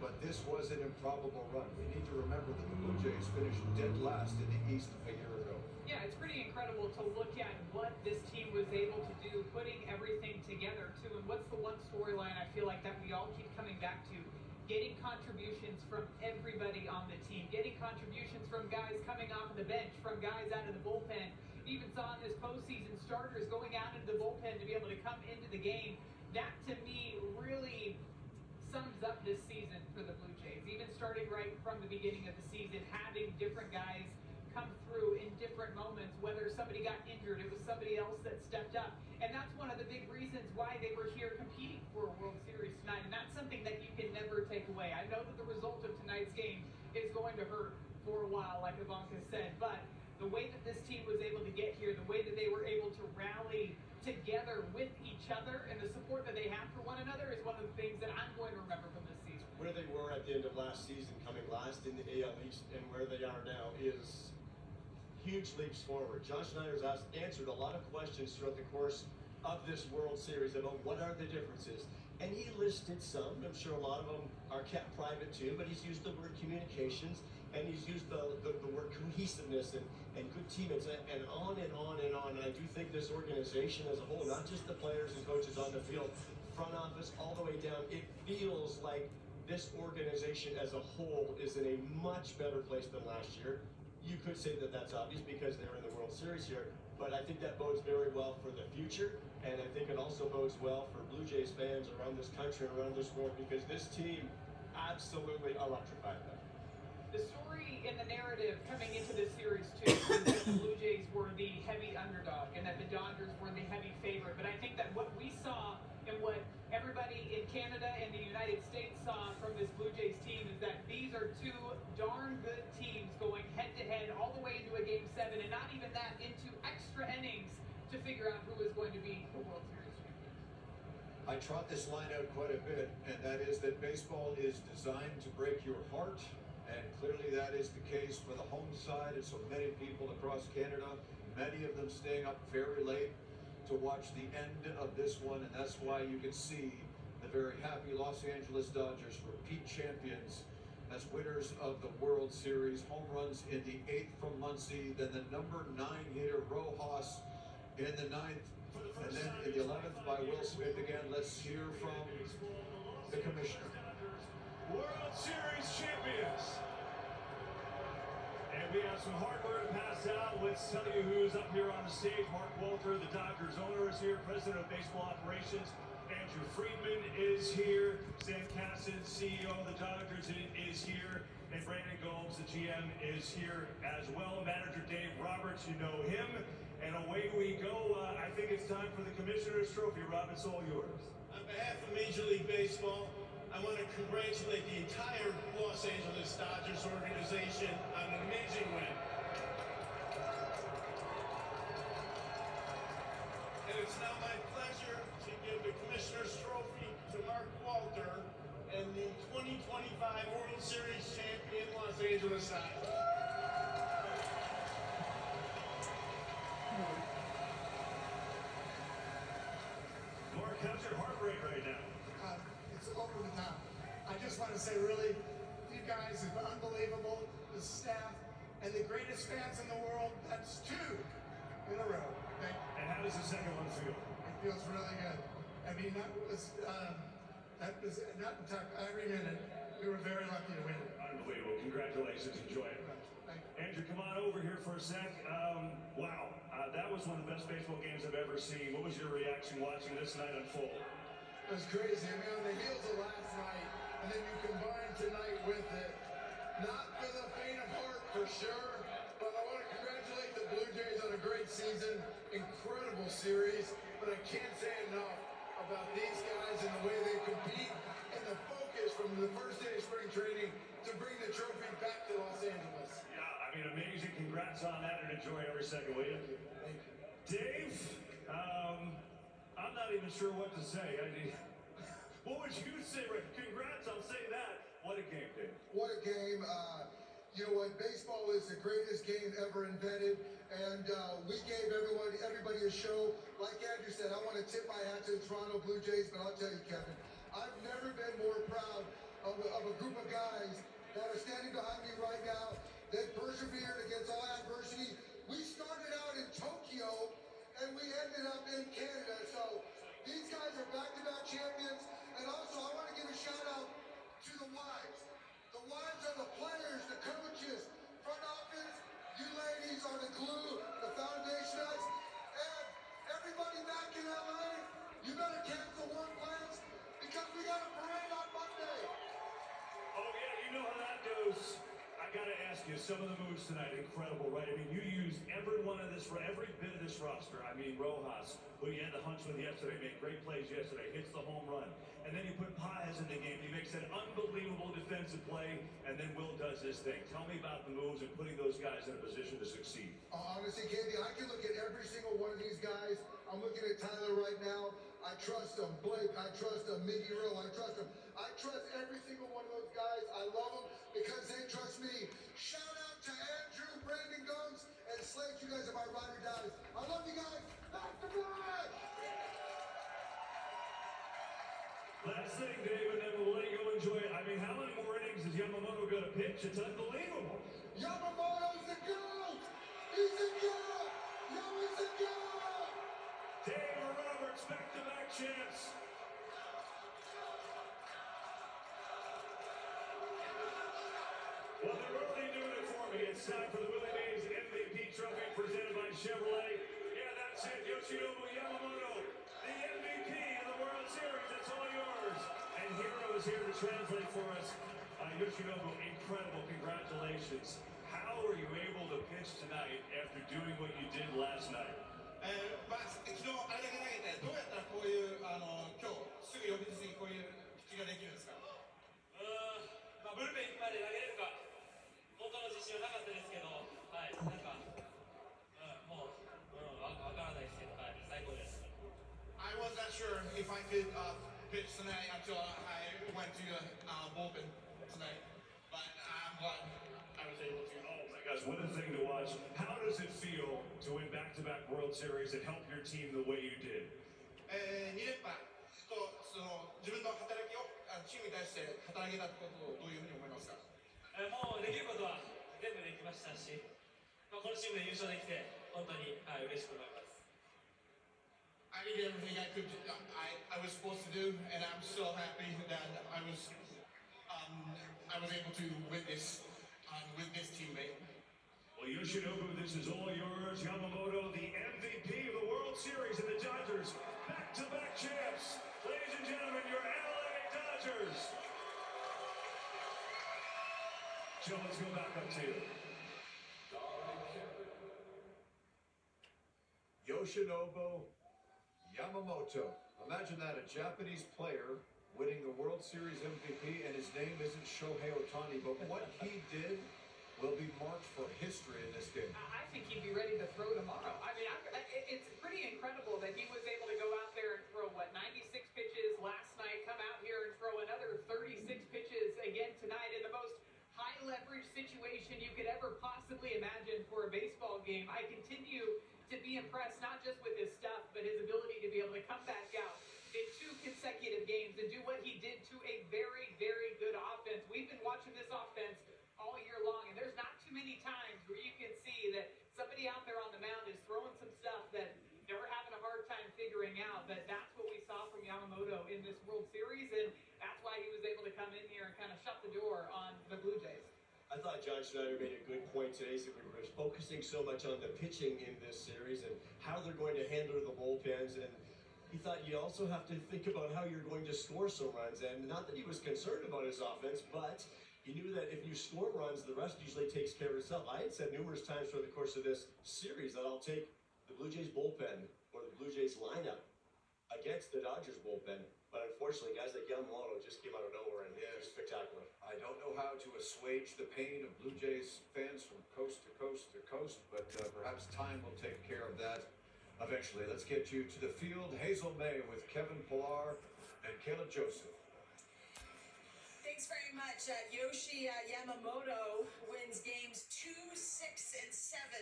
but this was an improbable run. We need to remember that the Blue Jays finished dead last in the East a year ago. Yeah, it's pretty incredible to look at what this team was able to do, putting everything together too. And what's the one storyline I feel like that we all keep coming back to? Getting contributions from everybody on the team, getting contributions from guys coming off of the bench, from guys out of the bullpen. Even saw in this postseason starters going out into the bullpen to be able to come into the game. That to me really sums up this season for the Blue Jays. Even starting right from the beginning of the season, having different guys come through in different moments, whether somebody got injured, it was somebody else that stepped up. And that's one of the big reasons why they were here competing for a World Series tonight. And that's something that you can never take away. I know that the result of tonight's game is going to hurt for a while, like Ivanka said, but the way that this team was able to get here, the way that they were able to rally together with each other and the support that they have for one another is one of the things that I'm going to remember from this season. Where they were at the end of last season, coming last in the AL East, and where they are now is huge leaps forward. John Schneider's answered a lot of questions throughout the course of this World Series about what are the differences. And he listed some. I'm sure a lot of them are kept private too, but he's used the word communications, and he's used the word cohesiveness and good teammates, and on and on and on. And I do think this organization as a whole, not just the players and coaches on the field, front office all the way down, it feels like this organization as a whole is in a much better place than last year. You could say that that's obvious because they're in the World Series here, but I think that bodes very well for the future, and I think it also bodes well for Blue Jays fans around this country and around this world, because this team absolutely electrified them. The story in the narrative coming into this series too was that the Blue Jays were the heavy underdog and that the Dodgers were the heavy favorite. But I think that what we saw and what everybody in Canada and the United States saw from this Blue Jays team is that these are two darn good teams going head to head all the way into a Game 7, and not even that, into extra innings to figure out who is going to be the World Series champion. I trot this line out quite a bit, and that is that baseball is designed to break your heart. And clearly that is the case for the home side, and so many people across Canada, many of them staying up very late to watch the end of this one, and that's why you can see the very happy Los Angeles Dodgers, repeat champions, as winners of the World Series. Home runs in the 8th from Muncy, then the number 9 hitter Rojas in the 9th, and then in the 11th by Will Smith again. Let's hear from the commissioner. World Series champions. And we have some hardware to pass out. Let's tell you who's up here on the stage. Mark Walter, the Dodgers owner, is here. President of Baseball Operations, Andrew Friedman, is here. Sam Casson, CEO of the Dodgers, is here. And Brandon Gomes, the GM, is here as well. Manager Dave Roberts, you know him. And away we go. I think it's time for the Commissioner's Trophy. Rob, it's all yours. On behalf of Major League Baseball, I want to congratulate the entire Los Angeles Dodgers organization on an amazing win. And it's now my pleasure to give the Commissioner's Trophy to Mark Walter and the 2025 World Series champion Los Angeles Dodgers. Mark, how's your heart rate right now? It's over the top. I just want to say, really, you guys are unbelievable. The staff and the greatest fans in the world. That's 2 in a row. Thank you. And how does the second one feel? It feels really good. I mean, that was not the top. Every minute, we were very lucky to win it. Unbelievable. Congratulations. Enjoy it. Andrew, come on over here for a sec. Wow. That was one of the best baseball games I've ever seen. What was your reaction watching this night unfold? It was crazy. I mean, on the heels of last night, and then you combine tonight with it. Not for the faint of heart, for sure, but I want to congratulate the Blue Jays on a great season. Incredible series, but I can't say enough about these guys and the way they compete and the focus from the first day of spring training to bring the trophy back to Los Angeles. Yeah, I mean, amazing. Congrats on that. And enjoy every second, will you? Dave, I'm not even sure what to say. What would you say, Rick? Congrats, I'll say that. What a game, Dave. What a game. You know what? Baseball is the greatest game ever invented, and we gave everybody a show. Like Andrew said, I want to tip my hat to the Toronto Blue Jays, but I'll tell you, Kevin, I've never been more proud of a group of guys that are standing behind me right now that persevered against all adversity. We started out in Tokyo, and we ended up in Canada. So these guys are back-to-back champions. And also, I want to give a shout-out to the wives. The wives are the players, the coaches, front office. You ladies are the glue, the foundation. And everybody back in LA, you better cancel work plans because we got a parade on Monday. Oh, yeah, you know how that goes. I gotta ask you, some of the moves tonight, incredible, right? I mean, you used every bit of this roster. I mean, Rojas, who you had the hunch with yesterday, made great plays yesterday, hits the home run. And then you put Paez in the game. He makes an unbelievable defensive play, and then Will does his thing. Tell me about the moves and putting those guys in a position to succeed. Honestly, KB, I can look at every single one of these guys. I'm looking at Tyler right now. I trust him. Blake, I trust him. Miggy Rowe, I trust him. I trust every single one of those guys. I love them because they trust me. Shout out to Andrew, Brandon Gomes, and Slade. You guys are my ride or dies. I love you guys. Back to back. Last thing, Dave, and then we'll let you go enjoy it. I mean, how many more innings is Yamamoto going to pitch? It's unbelievable. Yamamoto's the GOAT. He's the GOAT. Yama's the GOAT. Dave Roberts, back-to-back champs. Well, they're already doing it for me. It's time for the Willie Mays MVP Trophy presented by Chevrolet. Yeah, that's it. Yoshinobu Yamamoto, the MVP of the World Series. It's all yours. And Hero is here to translate for us. Yoshinobu, incredible. Congratulations. How were you able to pitch tonight after doing what you did last night? まあ、昨日あれだけ投げて、どうやったらこういう今日すぐ翌日にこういうピッチングができるんですか？まあブルペンまで投げれるか本当の自信はなかったですけど、はい、なんか、もう、わからないですけど、はい、最高です。I was not sure if I could pitch tonight until I went to the bullpen tonight, but I'm glad I was able to. Oh my gosh, what a thing to watch. How does it feel to win back-to-back World Series and help your team the way you did? 2連覇とその自分の働きをチームに対して働けたことをどういうふうに思いますか？もうできることは全部できましたし、このチームで優勝できて本当に嬉しく思います。I did everything I could. I was supposed to do, and I'm so happy that I was able to win this with this teammate. Well, Yoshinobu, this is all yours. Yamamoto, the MVP of the World Series, and the Dodgers, back-to-back champs. Ladies and gentlemen, your LA Dodgers. Joe, let's go back up to you. Yoshinobu Yamamoto. Imagine that, a Japanese player winning the World Series MVP, and his name isn't Shohei Ohtani, but what he did will be marked for history in this game. I think he'd be ready to throw tomorrow. I mean, it's pretty incredible that he was able to go out there and throw, 96 pitches last night, come out here and throw another 36 pitches again tonight in the most high-leverage situation you could ever possibly imagine for a baseball game. I continue to be impressed, not just with his stuff, but his ability to be able to come back out in 2 consecutive games and do what he did to a very, very good offense. We've been watching this offense all year long, and there's not too many times where you can see that somebody out there on the mound is throwing some stuff that we're having a hard time figuring out. But that's what we saw from Yamamoto in this World Series, and that's why he was able to come in here and kind of shut the door on the Blue Jays. I thought John Schneider made a good point today, that we were focusing so much on the pitching in this series and how they're going to handle the bullpens, and he thought you also have to think about how you're going to score some runs, and not that he was concerned about his offense, but he knew that if you score runs, the rest usually takes care of itself. I had said numerous times throughout the course of this series that I'll take the Blue Jays bullpen or the Blue Jays lineup against the Dodgers bullpen, But unfortunately, guys like Yamamoto just came out of nowhere and just spectacular. I don't know how to assuage the pain of Blue Jays fans from coast to coast to coast, but perhaps time will take care of that eventually. Let's get you to the field. Hazel May with Kevin Pillar and Caleb Joseph. Thanks very much. Yoshi Yamamoto wins games 2, 6, and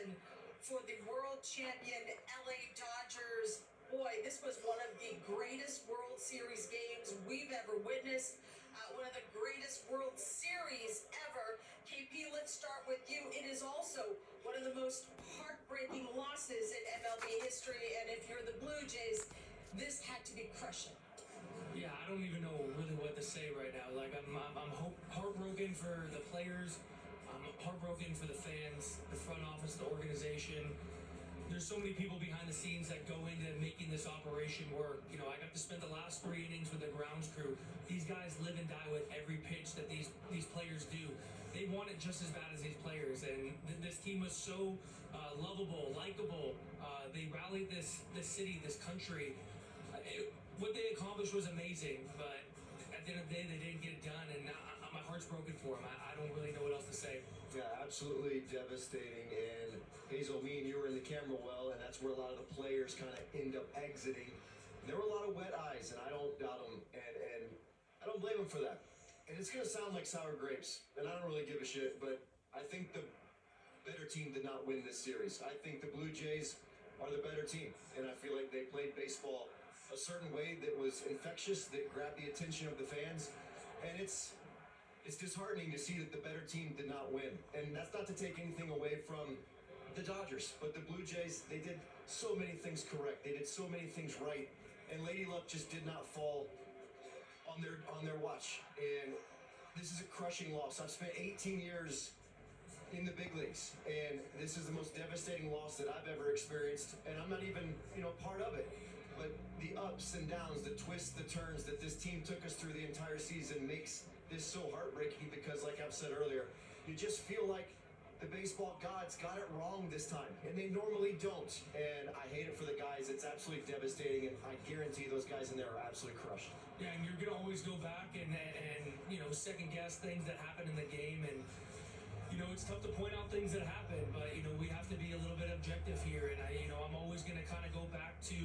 7 for the world champion LA Dodgers. Boy, this was one of the greatest World Series games we've ever witnessed. One of the greatest World Series ever. KP, let's start with you. It is also one of the most heartbreaking losses in MLB history, and if you're the Blue Jays, this had to be crushing. Yeah, I don't even know really what to say right now. Like, I'm heartbroken for the players. I'm heartbroken for the fans, the front office, the organization. There's so many people behind the scenes that go into making this operation work. You know, I got to spend the last 3 innings with the grounds crew. These guys live and die with every pitch that these players do. They want it just as bad as these players, and this team was so lovable, likable. They rallied this city, this country. What they accomplished was amazing, but at the end of the day, they didn't get it done, and my heart's broken for them. I don't really know what else to say. Yeah, absolutely devastating. And Hazel, me and you were in the camera well, and that's where a lot of the players kind of end up exiting. And there were a lot of wet eyes, and I don't doubt them, and I don't blame them for that. And it's going to sound like sour grapes, and I don't really give a shit, but I think the better team did not win this series. I think the Blue Jays are the better team, and I feel like they played baseball a certain way that was infectious, that grabbed the attention of the fans, and it's disheartening to see that the better team did not win. And that's not to take anything away from the Dodgers, but the Blue Jays, they did so many things correct. They did so many things right, and Lady Luck just did not fall on their watch. And this is a crushing loss. I've spent 18 years in the big leagues, and this is the most devastating loss that I've ever experienced, and I'm not even, part of it. But the ups and downs, the twists, the turns that this team took us through the entire season makes this so heartbreaking, because like I've said earlier, you just feel like the baseball gods got it wrong this time, and they normally don't. And I hate it for the guys. It's absolutely devastating, and I guarantee those guys in there are absolutely crushed. Yeah, and you're gonna always go back and second guess things that happen in the game, and it's tough to point out things that happen, but we have to be a little bit objective here, and I'm always gonna kind of go back to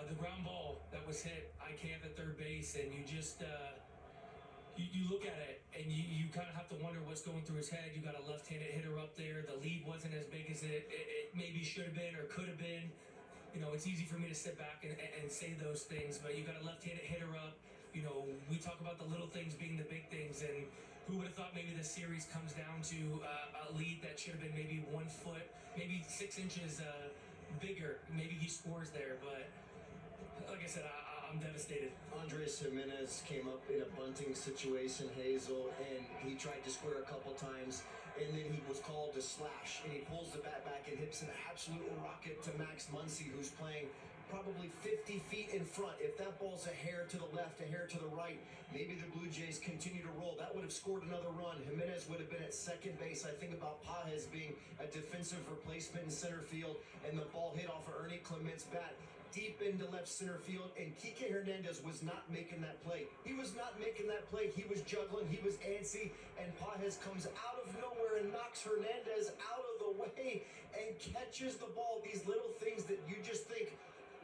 the ground ball that was hit IKF at third base, and you just you look at it and you kind of have to wonder what's going through his head. You got a left-handed hitter up there. The lead wasn't as big as it maybe should have been or could have been. It's easy for me to sit back and say those things, but you got a left-handed hitter up. We talk about the little things being the big things, and who would have thought maybe the series comes down to a lead that should have been maybe 1 foot, maybe 6 inches bigger. Maybe he scores there, but like I said, I'm devastated. Andres Jimenez came up in a bunting situation, Hazel, and he tried to square a couple times, and then he was called to slash, and he pulls the bat back and hits an absolute rocket to Max Muncy, who's playing probably 50 feet in front. If that ball's a hair to the left, a hair to the right, maybe the Blue Jays continue to roll. That would have scored another run. Jimenez would have been at second base. I think about Pages being a defensive replacement in center field, and the ball hit off of Ernie Clement's bat deep into left center field, and Kike Hernandez was not making that play. He was not making that play. He was juggling. He was antsy, and Pages comes out of nowhere and knocks Hernandez out of the way and catches the ball. These little things that you just think,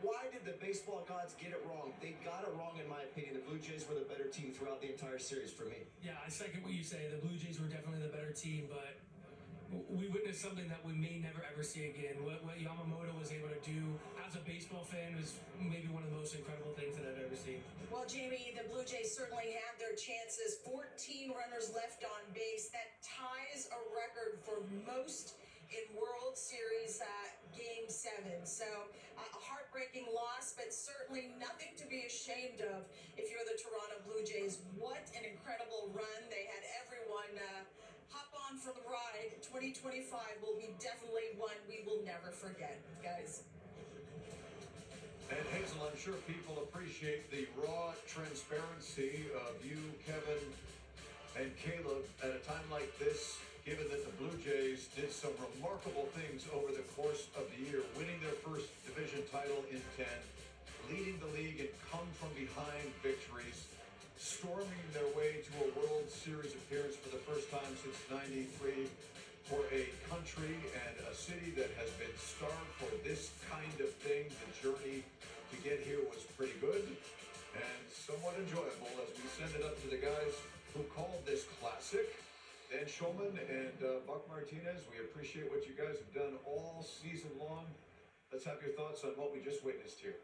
why did the baseball gods get it wrong? They got it wrong, in my opinion. The Blue Jays were the better team throughout the entire series for me. Yeah, I second what you say. The Blue Jays were definitely the better team, but we witnessed something that we may never ever see again. What Yamamoto was able to do as a baseball fan was maybe one of the most incredible things that I've ever seen. Well, Jamie, the Blue Jays certainly had their chances. 14 runners left on base. That ties a record for most in World Series Game 7. So a heartbreaking loss, but certainly nothing to be ashamed of if you're the Toronto Blue Jays. What an incredible run. They had everyone hop on for the ride. 2025 will be definitely one we will never forget, guys. And Hazel, I'm sure people appreciate the raw transparency of you, Kevin, and Caleb at a time like this, given that the Blue Jays did some remarkable things over the course of the year, winning their first division title in 10, leading the league in come-from-behind victories, storming their way to a World Series appearance for the first time since '93 for a country and a city that has been starved for this kind of thing. The journey to get here was pretty good and somewhat enjoyable as we send it up to the guys who called this classic. Dan Shulman and Buck Martinez, we appreciate what you guys have done all season long. Let's have your thoughts on what we just witnessed here.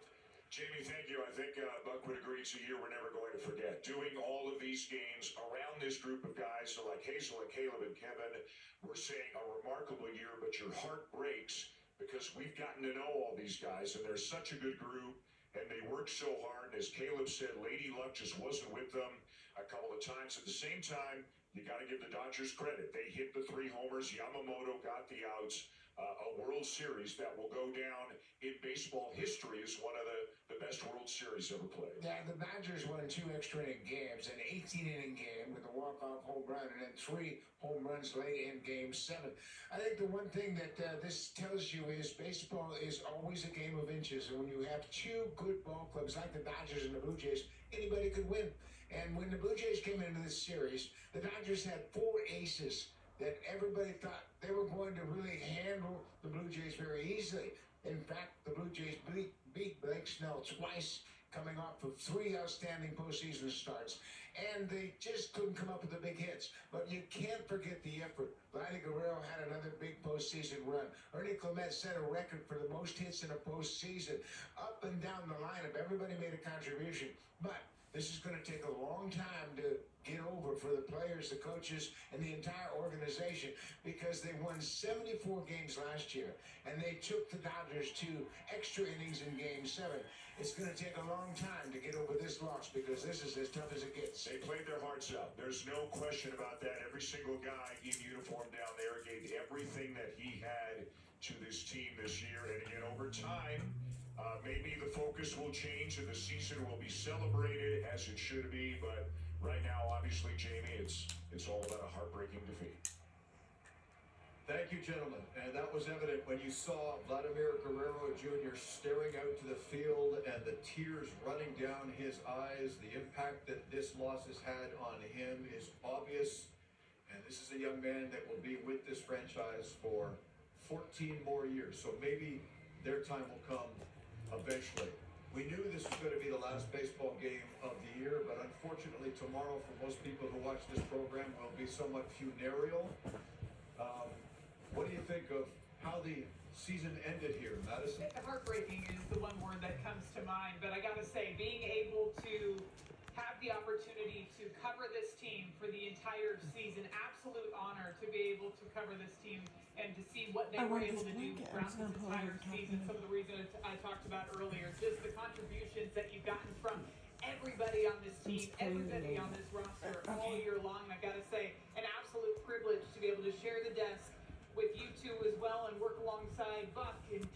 Jamie, thank you. I think Buck would agree it's a year we're never going to forget. Doing all of these games around this group of guys, so like Hazel and Caleb and Kevin, we're saying a remarkable year, but your heart breaks because we've gotten to know all these guys, and they're such a good group, and they work so hard. And as Caleb said, Lady Luck just wasn't with them a couple of times. At the same time, you got to give the Dodgers credit. They hit the 3 homers. Yamamoto got the outs. A World Series that will go down in baseball history as one of the best World Series ever played. Yeah, the Dodgers won 2 extra inning games, an 18-inning game with a walk-off home run, and then 3 home runs late in Game 7. I think the one thing that this tells you is baseball is always a game of inches, and when you have 2 good ball clubs like the Dodgers and the Blue Jays, anybody could win. And when the Blue Jays came into this series, the Dodgers had 4 aces that everybody thought they were going to really handle the Blue Jays very easily. In fact, the Blue Jays beat Blake Snell twice, coming off of 3 outstanding postseason starts, and they just couldn't come up with the big hits. But you can't forget the effort. Vladdy Guerrero had another big postseason run. Ernie Clement set a record for the most hits in a postseason. Up and down the lineup, everybody made a contribution. But this is going to take a long time to get over for the players, the coaches, and the entire organization because they won 74 games last year, and they took the Dodgers to extra innings in Game 7. It's going to take a long time to get over this loss because this is as tough as it gets. They played their hearts out. There's no question about that. Every single guy in uniform down there gave everything that he had to this team this year, and again, over time, maybe the focus will change and the season will be celebrated as it should be, but right now, obviously, Jamie, it's all about a heartbreaking defeat. Thank you, gentlemen. And that was evident when you saw Vladimir Guerrero Jr. staring out to the field and the tears running down his eyes. The impact that this loss has had on him is obvious. And this is a young man that will be with this franchise for 14 more years. So maybe their time will come eventually. We knew this was going to be the last baseball game of the year, but unfortunately tomorrow, for most people who watch this program, will be somewhat funereal. What do you think of how the season ended here, Madison? Heartbreaking is the one word that comes to mind, but I gotta say, being able to have the opportunity to cover this team for the entire season, absolute honor to be able to cover this team and to see what they were able to do throughout this entire season. Some of the reasons I talked about earlier, just the contributions that you've gotten from everybody on this team, everybody on this roster all year long. And I've got to say, an absolute privilege to be able to share the desk with you two as well and work alongside Buck